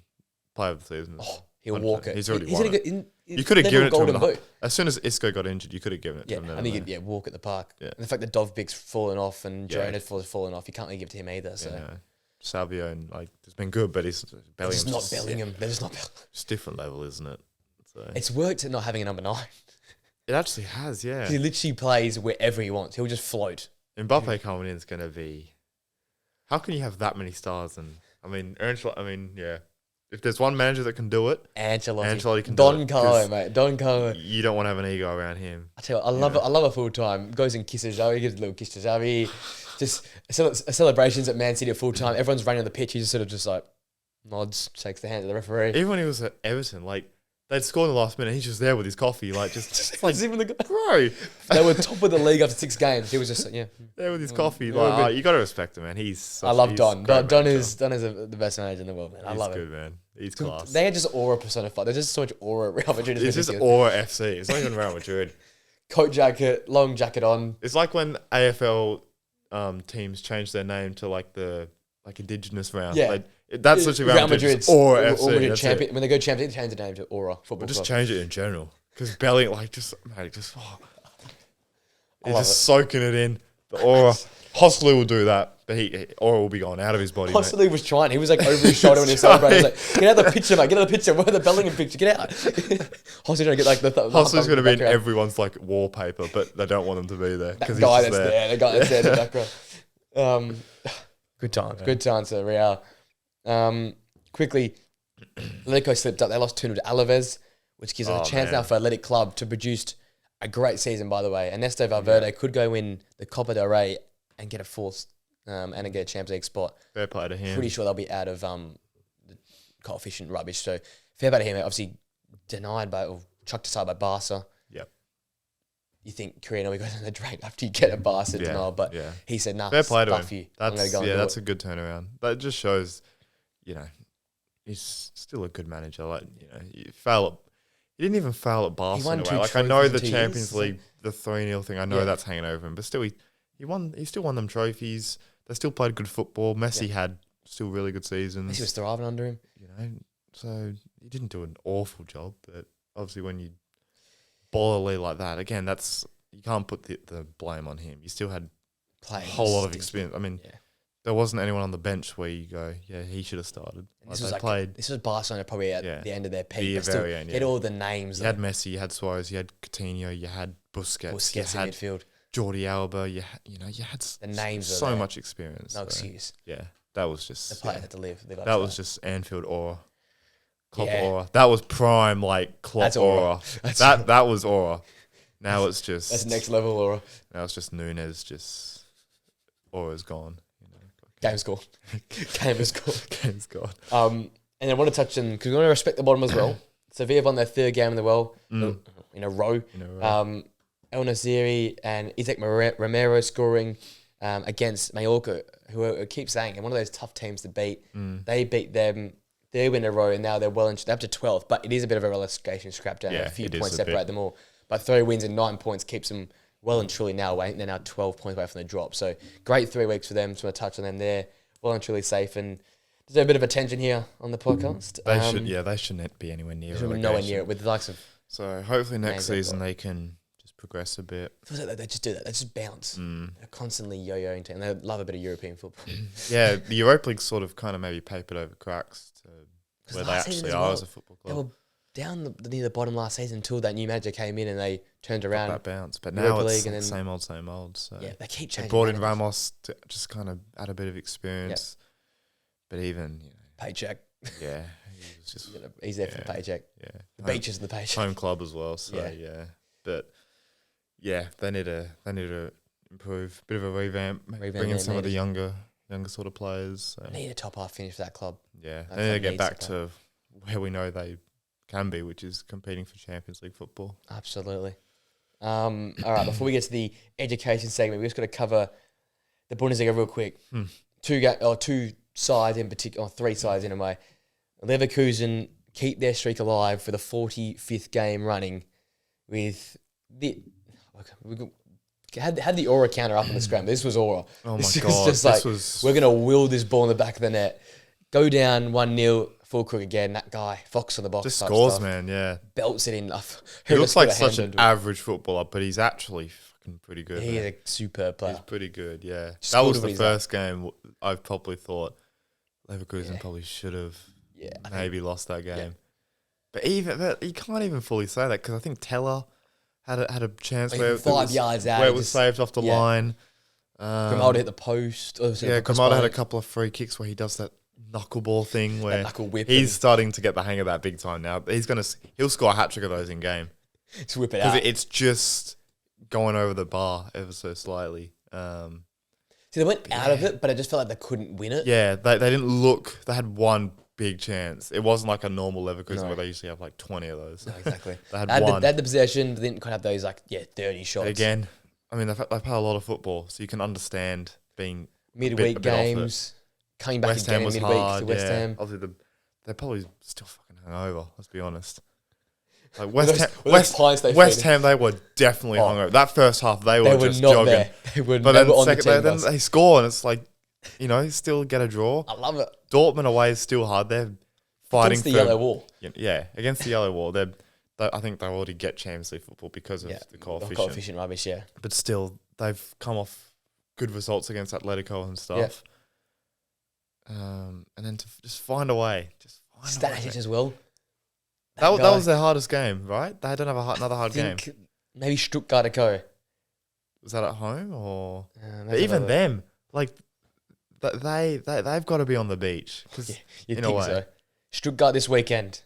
Player of the season. Oh, he'll 100%. walk it. He's already He's won gonna it. go in You could have given it to him. golden boot. As soon as Isco got injured, you could have given it to Yeah, him. I think he'd walk at the park. Yeah. And the fact that Dovbig's fallen off and Yeah. Jerome has fallen off, you can't really give it to him either. So Salvio and like it's been good, but he's They're Bellingham's just not Bellingham. They're just not Bellingham. It's different level, isn't it? So It's worked at not having a number 9. it actually has, yeah. He literally plays wherever he wants. He'll just float. Mbappe coming in is going to be. How can you have that many stars? And I mean, yeah. If there's one manager that can do it, Ancelotti can do Don it, Carlo, 'cause mate. Don Carlo. you don't want to have an ego around him. I tell you, what, I love a full time. Goes and kisses Xavi, gives a little kiss to Xavi. Just celebrations at Man City at full time. Everyone's running on the pitch. He's just sort of just like nods, shakes the hand of the referee. Even when he was at Everton, like they'd score in the last minute, he's just there with his coffee, like just like Even the guy. bro, They were top of the league after 6 games. He was just like, yeah. there with his coffee. yeah, Like but- you got to respect him, man. I love Don. Great Don manager. is the best manager in the world, man. I He's love good, it. man. He's class. They had just aura personified. There's just so much aura at Real Madrid. It's just Aura FC. It's not even Real Madrid. Coat jacket, long jacket on. It's like when AFL teams change their name to like the indigenous round. Yeah. Like, that's literally Real Madrid's Aura FC. Madrid That's champion. it. When they go champion, they change the name to Aura Football But just Club. change it in general. Because Belly, like, just it's love just it. soaking it in. The Aura. Hostley will do that, but Aura will be going out of his body. Mate. Possibly was trying. He was like over his shoulder when he was celebrating. He was like, get out of the picture, mate. Get out of the picture. Where the Bellingham picture? Get out. Hostley trying to get like the Hostley's going to be in background. everyone's like wallpaper, but they don't want him to be there That because guy he's that's just there. The guy that's there in the background. Good times. Good times at Real. Quickly, Atletico slipped up. They lost 2-0 to Alaves, which gives them a chance now for Athletic Club to produce a great season, by the way. Ernesto Valverde could go win the Copa del Rey and get a fourth and get a Champions League spot. Fair play to him. Pretty sure they'll be out of the coefficient rubbish. So fair play to him. Obviously denied by or chucked aside by Barca. Yep. You think Carino goes on the drain after you get a Barca denial, but he said, "Nah, fair play to him. you. That's a good turnaround. That just shows, he's still a good manager. Like you fail at. He didn't even fail at Barca in a way. Like I know the Champions League, the 3-0 thing. I know that's hanging over him, but still, he won. He still won them trophies. They still played good football. Messi had still really good seasons. Messi was thriving under him. So he didn't do an awful job. But obviously, when you ball a lead like that, again, you can't put the blame on him. You still had a whole lot of experience. I mean. Yeah. There wasn't anyone on the bench where you go, he should have started. This was Barcelona probably at the end of their peak. You had all the names. You had Messi, you had Suarez, you had Coutinho, you had Busquets you had in midfield. Jordi Alba, you had the names so much experience. No excuse. Yeah, that was just the player had to live up that was just Anfield aura. Klopp aura. That was prime Klopp aura. That was aura. Now it's just that's next level aura. Now it's just Nunes. Aura's gone. Game's gone. Game's gone. And I want to touch on, because we want to respect the bottom as well. Sevilla won their third game in a row. El Nasiri and Isaac Romero scoring against Mallorca, who I keep saying, one of those tough teams to beat. They beat them, they win in a row, and now they're they're up to 12th, but it is a bit of a relegation scrap down. A few points separate them all. But 3 wins and 9 points keeps them well and truly now away. They're now 12 points away from the drop. So great 3 weeks for them. Just want to touch on them there. Well and truly safe. And there's a bit of attention here on the podcast. They shouldn't be anywhere near it. Nowhere near it with the likes of... So hopefully next season they can just progress a bit. It feels like they just do that. They just bounce. They're constantly yo-yoing team. They love a bit of European football. The Europa League sort of kind of maybe papered over cracks to where they actually are as a football club. They were down near the bottom last season until that new manager came in and they turned around. That bounce. But now it's same old. So they keep changing. They brought in Ramos to just kind of add a bit of experience. But even, paycheck. Yeah. He was just, he's there for the paycheck. Yeah. The beaches and the paycheck. Home club as well. So, But, they need to improve. Bit of a revamp. Bring in some of the younger sort of players. So. They need a top half finish for that club. Yeah. They need to get back to where we know they can be, which is competing for Champions League football. Absolutely. All right, before we get to the education segment, we just got to cover the Bundesliga real quick. 2 sides in particular, or 3 sides in a way. Leverkusen keep their streak alive for the 45th game running with had the aura counter up on the scrum. This was aura. Oh this my God. Just we're going to will this ball in the back of the net. Go down 1-0. Full crook again. That guy, Fox on the box. Just scores, man. Yeah, belts it in. He looks like such an average footballer, but he's actually fucking pretty good. He is a superb player. He's pretty good. Yeah, that was the first game I've probably thought Leverkusen probably should have maybe lost that game. But you can't even fully say that because I think Teller had a chance where 5 yards out, where it was saved off the line. Grimaldo hit the post. Grimaldo had a couple of free kicks where he does that knuckleball thing where he's starting to get the hang of that big time now. He'll score a hat-trick of those in game. Just whip it out. Because it's just going over the bar ever so slightly. See, they went out of it, but I just felt like they couldn't win it. Yeah, they didn't look... They had one big chance. It wasn't like a normal Leverkusen where they usually have like 20 of those. No, exactly. They had one. They had the possession, but they didn't quite have those 30 shots. But again, I mean, they play a lot of football, so you can understand being... Midweek games... Coming back West again Ham was midweek hard, to West Ham. Obviously, they're probably still fucking hungover, let's be honest. Like West Ham, they were definitely hungover. That first half, they were just not jogging. There. They were but then then they score, and it's like, still get a draw. I love it. Dortmund away is still hard. They're fighting against the yellow wall. Yeah, against the yellow wall. I think they already get Champions League football because of the coefficient. The coefficient rubbish, yeah. But still, they've come off good results against Atletico and stuff. Yeah. And then to just find a way. Stanisic as well. That was their hardest game, right? They don't have another hard game. Maybe Stuttgart go. Was that at home or? But even them, like they've got to be on the beach. Yeah, you think so? Stuttgart this weekend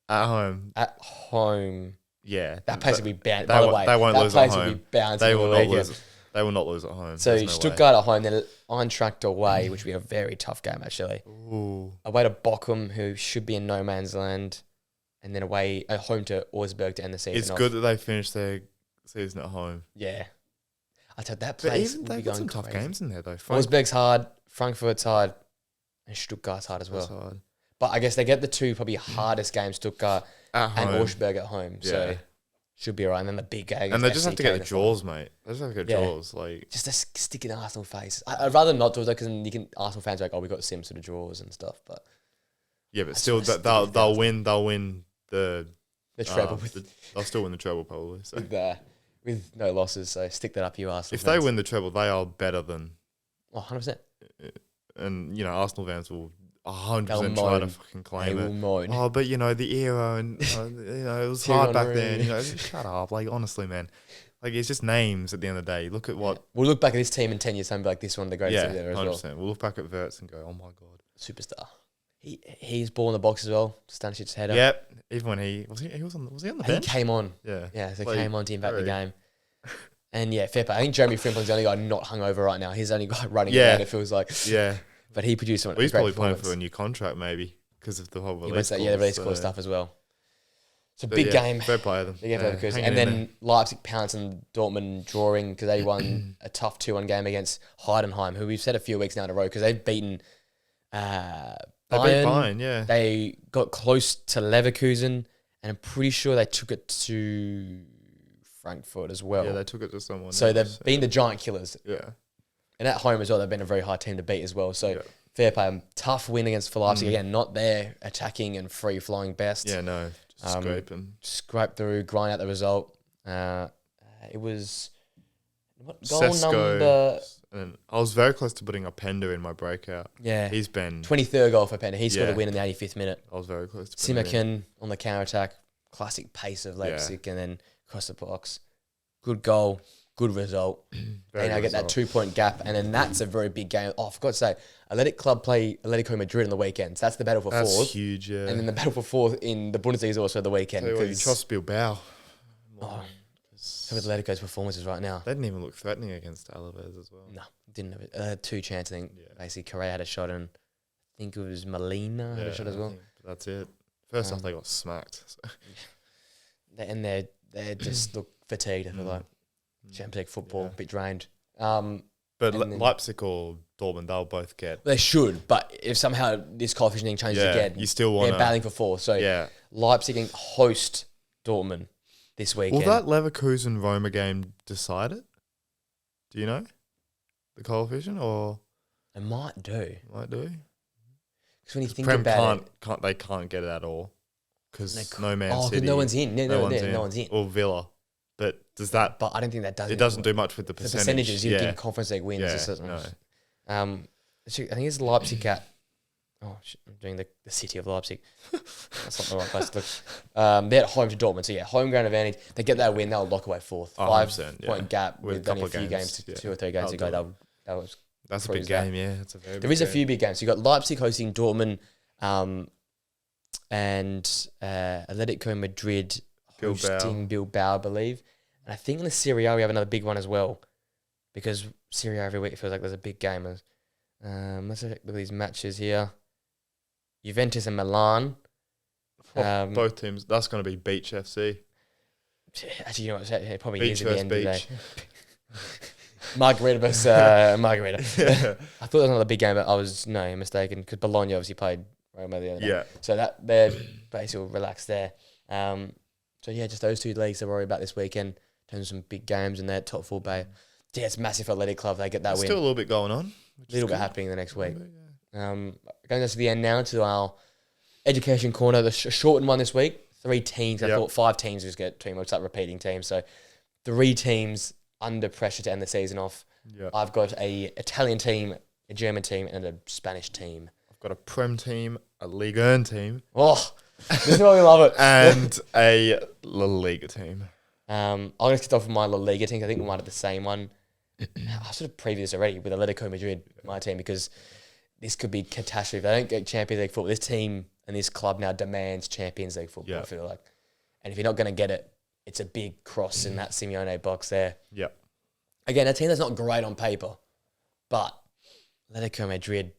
at home. Yeah, that place will be bound. By the way, they won't lose at home. Will be bound they will not lose. They will not lose at home. So Stuttgart at home, then Eintracht away, which will be a very tough game actually. Ooh. Away to Bochum, who should be in no man's land. and then away at home to Augsburg to end the season. It's good that they finished their season at home. Yeah, I tell you, that But place even will be they've got going some tough crazy. games in there though. Augsburg's hard, Frankfurt's hard, and Stuttgart's hard as well. That's hard. But I guess they get the two probably hardest games, Stuttgart At and home. Augsburg at home. So Yeah. should be all right. And then the big game. And they just have to get the draw. jaws, mate. They just have to get Yeah. jaws. Like, Just a stick in Arsenal face. I'd rather not do it because you can Arsenal fans are like, oh, we got Sims to the draws and stuff. But yeah, but I still, just wanna they'll stick it they'll out. win. They'll win the treble with, they'll still win the treble probably. So with no losses. So stick that up, you Arsenal if fans. they win the treble, they are better than. Oh, 100%. And Arsenal fans will 100% They'll try to moan. fucking They claim will it. moan. Oh, but the era and it was Thierry hard back Henry. then. Shut up. Like, honestly, man. Like, it's just names at the end of the day. Look at what. We'll look back at this team in 10 years' time and be like, this one of the greatest teams ever as 100%. well. We'll look back at Wirtz and go, oh my god. Superstar. He's ball in the box as well. Stanisic's header. Yep. Even when he was on the He bench. came on. Yeah. Yeah, so Like, came on to impact the very- game. And yeah, fair play. I think Jeremy Frimpling's the only guy not hungover right now. He's the only guy running Yeah. around, it feels like. Yeah. But he produced one. Well, he's great probably playing for a performance. new contract maybe because of the whole He release. went to that, the release clause stuff as well. So But big yeah, game. Fair play to them. Big game for Yeah, Leverkusen. hanging And in then Leipzig pouncing Dortmund drawing because they won a tough 2-1 game against Heidenheim, who we've said a few weeks now in a row because they've beaten there. They beat Bayern. Bayern, yeah. They got close to Leverkusen, and I'm pretty sure they took it to Frankfurt as well. Yeah, they took it to someone. So they've else, been the giant killers. Yeah. And at home as well, they've been a very hard team to beat as well. So Yeah. fair play. Tough win against Leipzig. Again, not their attacking and free-flowing best. Yeah, no. Just scraping. Scrape through, grind out the result. It was... What goal Sesko, number... and I was very close to putting a Pender in my breakout. Yeah. He's been. 23rd goal for Pender. He scored Yeah. a win in the 85th minute. I was very close to putting him in. Simakan on the counter-attack. Classic pace of Leipzig. And then across the box. Good goal. Good result. Very And I good get that result. 2-point gap. And then that's a very big game. Oh, I forgot to say, Athletic Club play Atletico Madrid on the weekend. So that's the battle for That's fourth. huge, yeah. And then the battle for fourth in the Bundesliga is also the weekend. Tell you what, you 'cause- trust Bilbao. Oh, so with Atletico's performances right now. They didn't even look threatening against Alaves as well. No, didn't have it. 2 chances, I think. Yeah. Basically, Correa had a shot and I think it was Molina had a shot as I well. think that's it. First half Um, they got smacked. So. And they just look fatigued. I feel like Champions League football, Yeah. a bit drained. But and then- Leipzig or Dortmund, they'll both get. They should, but if somehow this coefficient thing changes Yeah, again, you still they're want battling for 4th. So Yeah. Leipzig can host Dortmund this weekend. Will that Leverkusen Roma game decide it? Do you know the coefficient or It might do. might do? Because when you think Prem about it, they can't get it at all because They no Man oh, 'cause City. no one's in. No one's in. Or Villa, but does that? But I don't think that does. It doesn't do much with the The percentage. percentages you yeah. give Conference League wins. Yeah, It's just- no. Actually, I think it's Leipzig at. Oh, shit, I'm doing the city of Leipzig. That's not the right place to look. They're at home to Dortmund, so yeah, home ground advantage. They get that win, they'll lock away 4th. 100%, 5-point yeah. gap With a with only a couple few of games, games, yeah. 2 or 3 games to That'll go. do That was That's a big proves that. game. Yeah, it's a very. There big is a game. few big games. So you got Leipzig hosting Dortmund, and Atletico Madrid hosting Bilbao, I believe. And I think in the Serie A we have another big one as well, because Serie A every week it feels like there's a big game. Let's look at these matches here. Juventus and Milan. Both teams. That's going to be Beach FC. Actually, you know what? It probably Beach is at the versus end of the day. Beach. Margarita versus Margarita. I thought it was another big game, but I was mistaken because Bologna obviously played Roma the other day. Yeah. So that they're basically relaxed there. So yeah, just those 2 leagues to worry about this weekend in terms of some big games and their top 4 bay. Yeah, it's massive for Athletic Club. They get that There's win. still a little bit going on. A little bit happening the next week. Yeah. Going to the end now to our education corner, the shortened one this week. 3 teams. I Yep. thought 5 teams was get team. We'll start repeating teams. So 3 teams under pressure to end the season off. Yeah. I've got a Italian team, a German team, and a Spanish team. I've got a Prem team, a Ligue 1 team, Oh, this is why we love it. and a La Liga team. I'm going to kick off with my La Liga team. I think we might have the same one. I sort of previewed this already with Atletico Madrid, my team, because this could be catastrophe. If they don't get Champions League football, this team and this club now demands Champions League football, Yeah. I feel like. And if you're not going to get it, it's a big cross in that Simeone box there. Yep. Again, a team that's not great on paper, but Atletico Madrid,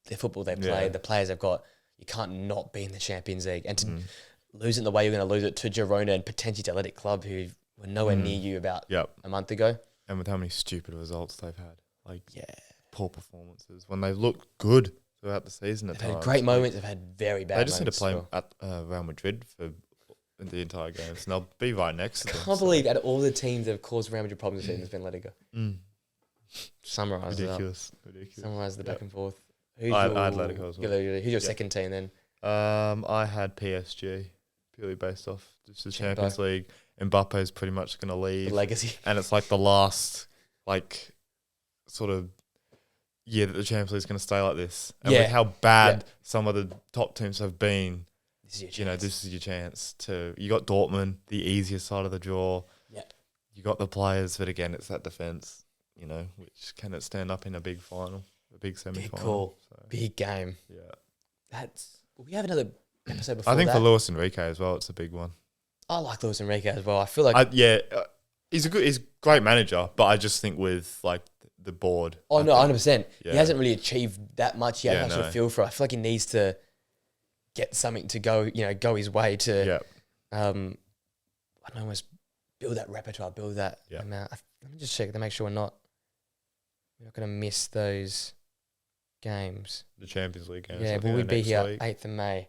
the football they play, Yeah. the players they've got, you can't not be in the Champions League. And to lose it the way you're going to lose it to Girona and potentially to Athletic Club, who were nowhere near you about a month ago. And with how many stupid results they've had. Like, Yeah. poor performances. When they look good throughout the season at They've had times. great moments. They've had very bad moments. They just need to play at Real Madrid for the entire games, and they'll be right next to them. I can't believe out of all the teams that have caused Real Madrid problems this season, it's been Atletico. Summarise Ridiculous. Summarise the back and forth. I had Atletico as well. Who's your second team then? I had PSG, purely based off just the Champions League. Mbappe's pretty much going to leave. The legacy. And it's like the last, like, sort of year that the Champions League is going to stay like this. And with how bad some of the top teams have been, this is your chance. this is your chance to. You got Dortmund, the easiest side of the draw. Yeah. You got the players, but again, it's that defense. Which can it stand up in a big final, a big semi-final? Big call, so. Big game. Yeah. We have another episode before. I think for Luis Enrique as well, it's a big one. I like Luis Enrique as well. I feel like he's a great manager, but I just think with like the board. Oh no, 100%. He hasn't really achieved that much yet. I should feel for it. I feel like he needs to get something to go his way to. I don't know, almost build that repertoire, build that amount. Let me just check to make sure we're not going to miss those games. The Champions League games. Yeah, will we be here 8th of May?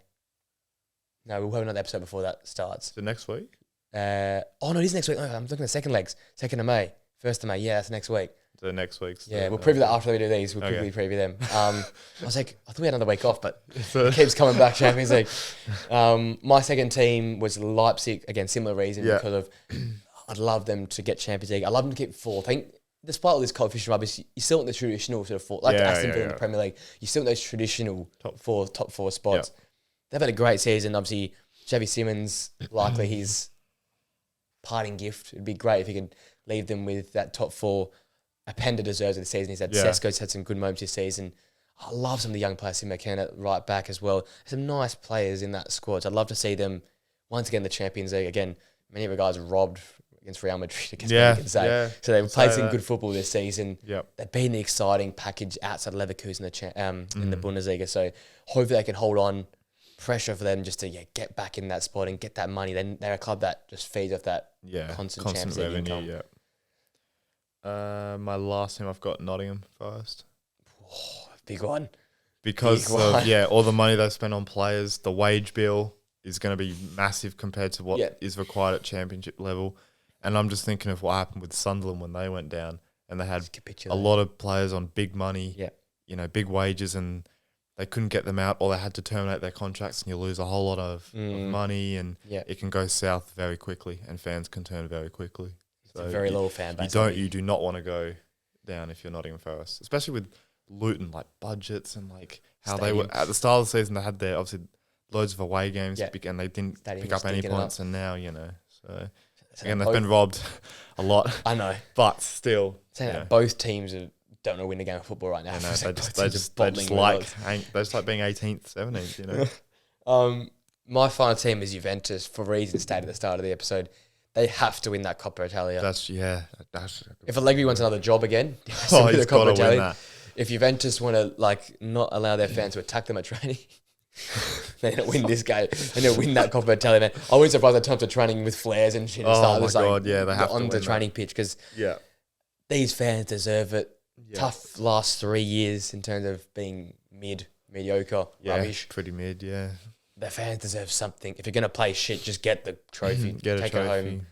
No, we'll have another episode before that starts. Is it next week? No, it is next week. Oh, I'm looking at the second legs. 2nd of May. 1st of May. Yeah, that's next week. So next week's. Yeah, we'll preview that after we do these. We'll quickly preview them. I was like, I thought we had another week off, but it keeps coming back, Champions League. My second team was Leipzig. Again, similar reason because of I'd love them to get Champions League. I'd love them to keep fourth. I think despite all this coefficient rubbish, you still want the traditional sort of fourth. Like Aston Villa in the Premier League, you still want those traditional top four spots. They've had a great season. Obviously, Xavi Simons, likely his parting gift. It'd be great if he could leave them with that top four. Openda deserves it this season. He's had Sesko's had some good moments this season. I love some of the young players, Tim McKenna at right back as well. There's some nice players in that squad. So I'd love to see them once again in the Champions League. Again, many of the guys robbed against Real Madrid. So they've played some good football this season. They've been the exciting package outside of Leverkusen in the Bundesliga. So hopefully they can hold on. Pressure for them just to get back in that spot and get that money. Then they're a club that just feeds off that constant Champions League income. My last team, I've got Nottingham Forest. Oh, big one. Because of all the money they've spent on players, the wage bill is going to be massive compared to what is required at championship level. And I'm just thinking of what happened with Sunderland when they went down and they had a lot of players on big money, big wages, and they couldn't get them out, or they had to terminate their contracts, and you lose a whole lot of money, and it can go south very quickly, and fans can turn very quickly. So it's a very low fan base. You do not want to go down if you're Nottingham Forest, especially with Luton, like budgets and like how they were at the start of the season. They had their obviously loads of away games, and they didn't pick up any points, and now so again they've been robbed a lot. I know, but still, both teams don't want to win a game of football right now. They just like being 18th, 17th. My final team is Juventus for reasons stated at the start of the episode. They have to win that Coppa Italia. If Allegri wants another job again, he's got to win that. If Juventus want to not allow their fans to attack them at training, they don't win this game. They don't win that Coppa Italia, man. I wouldn't surprise they turn up to training with flares and shit. They have on the training pitch because these fans deserve it. Tough last 3 years in terms of being mediocre, rubbish. Pretty mid, The fans deserve something. If you're going to play shit, just get the trophy. Take it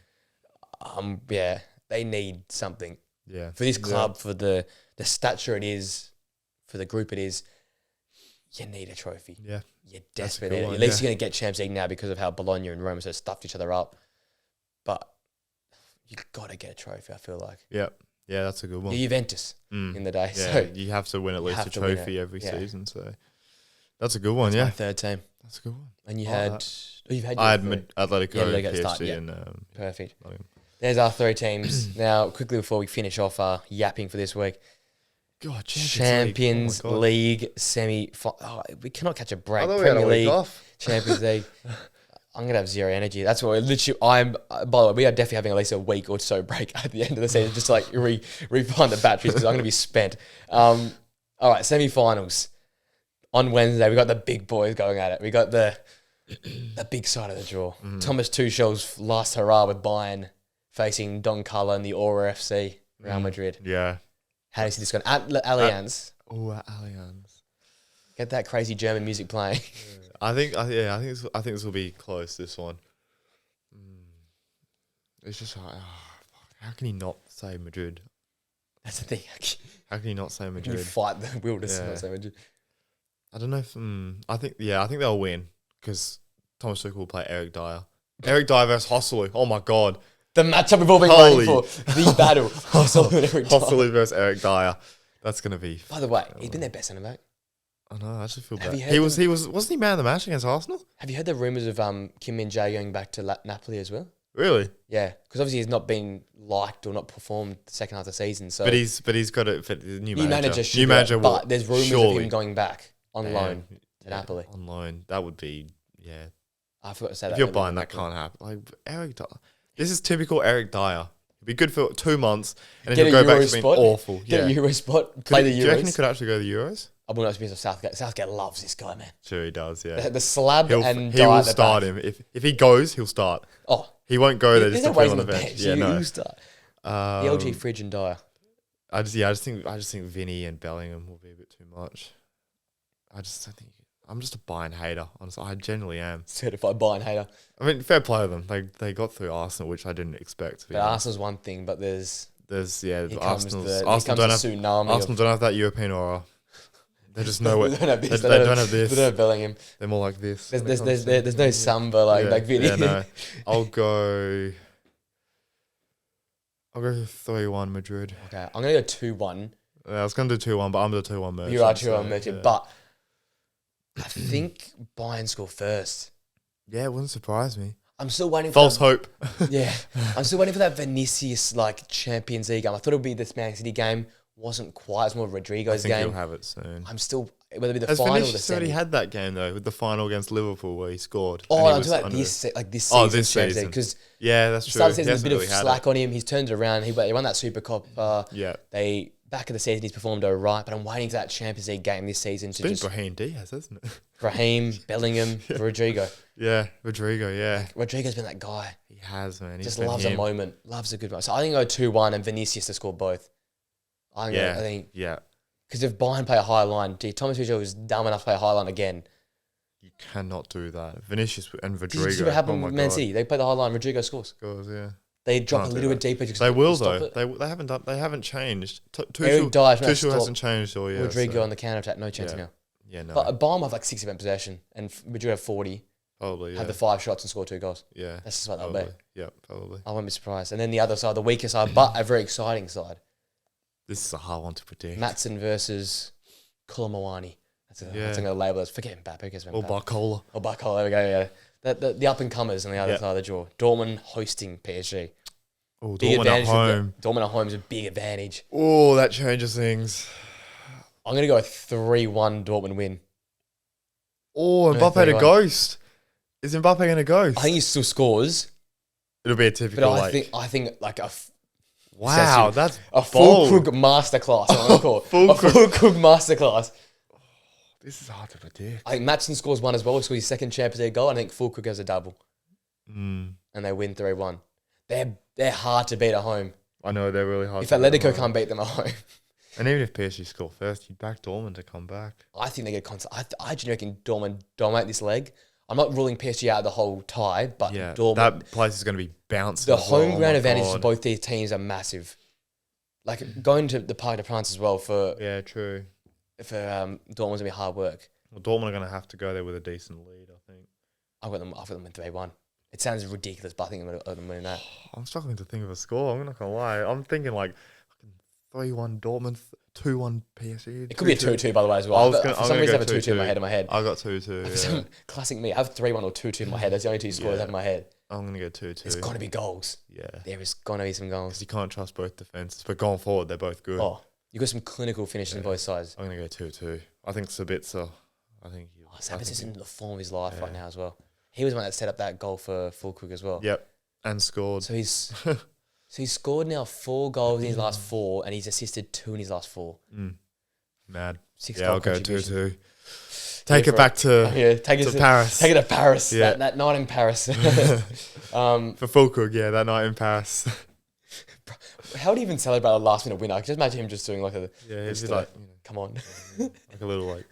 home. They need something. Yeah. For this club, for the stature it is, for the group it is, you need a trophy. Yeah. You're desperate. At least you're going to get Champions League now because of how Bologna and Roma sort of stuffed each other up. But you got to get a trophy, I feel like. Yeah. Yeah, that's a good one. You're Juventus in the day. Yeah, so you have to win at least a trophy every season. So that's a good one, my third team. That's a good one. And you had Atletico, PSG, and perfect. There's our three teams. Now, quickly before we finish off our yapping for this week. God, Champions League semi. We cannot catch a break. Premier League, Champions League. I'm going to have zero energy. That's what by the way, we are definitely having at least a week or so break at the end of the season just to like refine the batteries because I'm going to be spent. All right, semi-finals. On Wednesday, we got the big boys going at it. We got the the big side of the draw. Thomas Tuchel's last hurrah with Bayern facing Don Carlo and the Aura FC, Real Madrid. Yeah. How do you see this going? At Allianz. At Allianz. Get that crazy German music playing. I think this will be close. This one. It's just like, how can he not say Madrid? That's the thing. How can he not say Madrid? You fight the wilderness and not say Madrid. I don't know if I think they'll win because Thomas Tuchel will play Eric Dyer. Eric Dyer versus Hosselu. Oh my god. The matchup we've all been waiting for. The battle. Hosselu versus Eric Dyer. That's gonna be. By the way, he's been their best centre back. I know. I just feel bad. Wasn't he man of the match against Arsenal? Have you heard the rumours of Kim Min-jae going back to Napoli as well? Really? Yeah, because obviously he's not been liked or not performed the second half of the season. So, but he's got it for the new manager. New manager, but there's rumours of him going back on loan to Napoli. On loan, that would be I forgot to say that. If you're buying, that can't happen. Like Eric Dyer, this is typical Eric Dyer. It'd be good for 2 months, and then he'll go back to being awful. Get a Euro spot. Play the Euros. Do you reckon he could actually go to the Euros? I wouldn't know because of Southgate. Southgate loves this guy, man. Sure, he does. Yeah, the slab he will start him if he goes. He'll start. Oh, he won't go there just to put him on the bench. Yeah, no. He'll start. The LG Fridge and Dyer. I just think Vinny and Bellingham will be a bit too much. I think I'm just a Bayern hater. Honestly, I genuinely am. Certified Bayern hater. I mean, fair play to them. They got through Arsenal, which I didn't expect. But Arsenal's one thing, but Arsenal don't have that European aura. They just know it. They don't have this. They don't have this. They don't have Bellingham. They're more like this. There's no samba like Vinny. Yeah, no. I'll go 3-1 Madrid. Okay, I'm gonna go 2-1. Yeah, I was gonna do 2-1, but I'm the 2-1 merchant. You are 2-1 merchant, but I think Bayern score first. Yeah, it wouldn't surprise me. I'm still waiting for false hope. Yeah, I'm still waiting for that Vinicius Champions League game. I thought it would be this Man City game. Wasn't quite. It's more Rodrigo's game. I think he'll have it soon. I'm still whether it be the final or the semi. Already had that game though with the final against Liverpool where he scored. Oh, I'm talking about this season. This season. Because that's true. Started the season with a bit of slack on him. He's turned it around. He won that Super Cup. They back of the season he's performed alright, but I'm waiting for that Champions League game this season to just. It's been Brahim Diaz, hasn't it? Brahim, Bellingham, Rodrigo. Yeah, Rodrigo. Yeah, Rodrigo's been that guy. He has, man. Just loves a moment, loves a good one. So I think I go 2-1 and Vinicius to score both. I think because if Bayern play a high line, Thomas Tuchel was dumb enough to play a high line again. You cannot do that. Vinicius and Rodrigo. Did you see what happened with Man City? They play the high line, Rodrigo scores. Yeah. They drop a little bit deeper. They will though. They haven't changed. Tuchel hasn't changed all year. Rodrigo on the counter attack, no chance now. Yeah, no. But Bayern have 60% possession, and Madrid have 40. Probably. Have the 5 shots and score 2 goals. Yeah, that's just what they'll be. Yeah, probably. I won't be surprised. And then the other side, the weaker side, but a very exciting side. This is a hard one to predict. Matson versus Kolomowani. That's a good label. Let's forget Mbappe. Or Barcola. There we go. Yeah, the up and comers on the other side of the draw. Dortmund hosting PSG. Oh, Dortmund at home. Dortmund at home is a big advantage. Oh, that changes things. I'm gonna go a 3-1 Dortmund win. Oh, Mbappe to ghost. Is Mbappe gonna ghost? I think he still scores. It'll be a typical. But I think like a. Wow, that's a full Krug masterclass. Full Krug masterclass. This is hard to predict. I think Matson scores 1 as well. He scores his second Champions League goal. I think full Krug has a double. And they win 3-1. They're hard to beat at home. I know, they're really hard. If Atletico can't beat them at home. And even if PSG score first, you'd back Dortmund to come back. I think they get constant. I genuinely reckon Dortmund dominate this leg. I'm not ruling PSG out of the whole tie, but Dortmund, that place is going to be bouncing. The home ground advantage of both these teams are massive. Like going to the Parc des Princes as well for true. For Dortmund's gonna be hard work. Well, Dortmund are going to have to go there with a decent lead, I think. I've got them in 3-1. It sounds ridiculous, but I think I'm going to win that. I'm struggling to think of a score. I'm not going to lie. I'm thinking like 3-1 Dortmund, 2-1 PSG. It could be a 2-2 by the way as well. For some reason I have a 2-2 in my head. I got 2-2. Yeah. Classic me. I have 3-1 or 2-2 in my head. That's the only 2 scores I have in my head. I'm going to go 2-2. It's got to be goals. Yeah. There is going to be some goals. Because you can't trust both defenses. But going forward, they're both good. Oh, you got some clinical finishes on both sides. I'm going to go 2-2. I think Sabitzer. Sabitzer's in the form of his life right now as well. He was the one that set up that goal for Füllkrug as well. Yep. And scored. So he's scored now 4 goals in his last 4 and he's assisted 2 in his last 4. Mad. 6 I'll go 2-2. Take it back to Paris. Take it to Paris. Yeah. That night in Paris. For Fulkrug, that night in Paris. How would he even celebrate a last minute winner? I can just imagine him just doing like a he's like, come on. like a little like.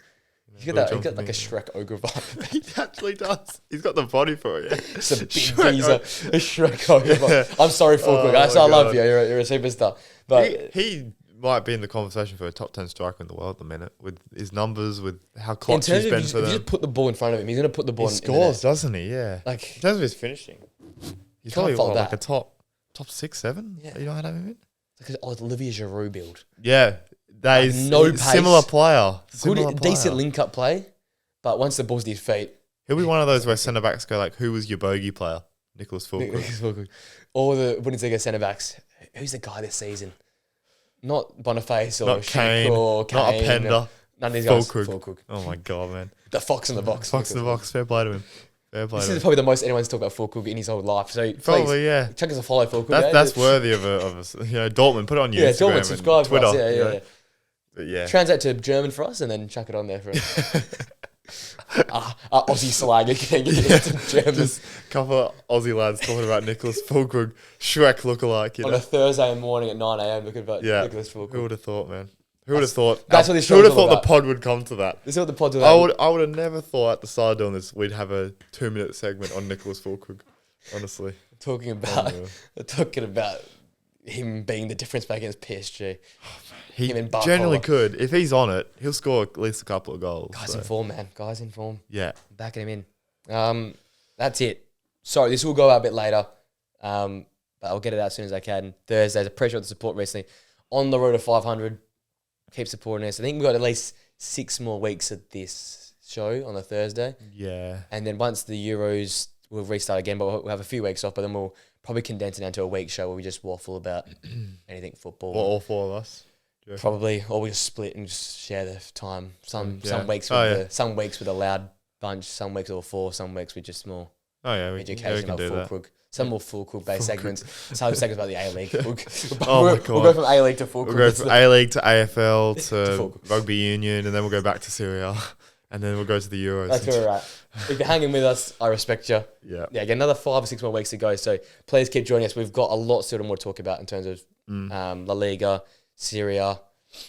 He's got like a Shrek ogre vibe. He actually does. He's got the body for it. Yeah, it's a big geezer, a Shrek ogre vibe. I'm sorry, Fulkrug. I love you. You're a superstar. But he might be in the conversation for a top 10 striker in the world at the minute with his numbers, with how clutch he's been for them. If you just put the ball in front of him, he's going to put the ball in. He scores, doesn't he? Yeah. Like, in terms of his finishing, he's probably like a top 6, 7. Yeah. You know what I mean? It's like an Olivier Giroud build. Yeah, that is no pace, similar player. Decent link up play, but once the ball's at his feet, he'll be one of those where centre backs go like, "Who was your bogey player?" Nicholas Fulkrug. Or the Bundesliga centre backs. Who's the guy this season? Not Boniface or not Kane, not a Pender. None of these guys. Fulkrug. Oh my god, man! The fox in the box. Fox in the box. Fair play to him. This is probably the most anyone's talked about Fulkrug in his whole life. So probably, chuck us a follow, Fulkrug. That's worthy of a Dortment. Put it on Instagram. Yeah, Dortment, subscribe Twitter. to us. Yeah. But yeah. Translate to German for us and then chuck it on there for us. Aussie slang again. German. Just a couple of Aussie lads talking about Nicholas Fulkrug, Shrek lookalike. On a Thursday morning at 9 a.m. looking about Nicholas Fulkrug. Who would have thought, man? Who would have thought? That's what this Who would have thought the pod would come to that? This is what the pod's about. I would have never thought at the start of doing this we'd have a 2-minute segment on Nicholas Fulkrug. Honestly, talking about him being the difference maker against PSG. He generally could. If he's on it, he'll score at least a couple of goals. Guys in form, man. Guys in form. Yeah, backing him in. That's it. Sorry, this will go out a bit later, but I'll get it out as soon as I can. Thursdays, I appreciate the support recently. On the road to 500. Keep supporting us. I think we've got at least 6 more weeks of this show on a Thursday. Yeah. And then once the Euros, we'll restart again, but we'll have a few weeks off, but then we'll probably condense it down to a week show where we just waffle about anything football. Or all 4 of us? Probably. Or we just split and just share the time. Some weeks with some weeks with a loud bunch, some weeks all 4, some weeks with just more education about Fulkrug. Some more Fulkrug based segments. Some segments about the A-League. We'll go from A-League to Fulkrug. We'll go from A-League to AFL to Rugby Union, and then we'll go back to Serie A, and then we'll go to the Euros. That's where we're at. If you're hanging with us, I respect you. Yeah. Again, another 5 or 6 more weeks to go, so please keep joining us. We've got a lot still more to talk about in terms of La Liga, Serie A,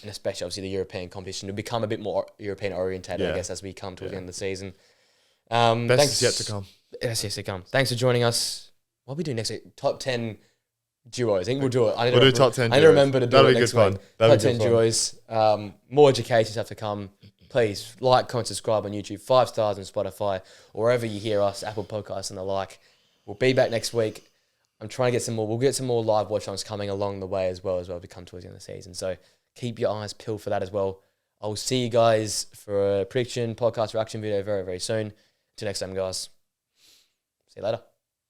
and especially obviously the European competition. It'll become a bit more European orientated, I guess, as we come towards the end of the season. Best is yet to come. Best is yet to come. Thanks for joining us. What are we doing next week? Top 10 duos. I think we'll do it. We'll do top 10 duos. I need to remember to do That'll it be next good week. Fun. Top 10 duos. More educations have to come. Please like, comment, subscribe on YouTube. 5 stars on Spotify. Or wherever you hear us, Apple Podcasts and the like. We'll be back next week. I'm trying to get some more. We'll get some more live watch-ons coming along the way as well we come towards the end of the season. So keep your eyes peeled for that as well. I'll see you guys for a prediction, podcast, reaction video very, very soon. Until next time, guys. See you later.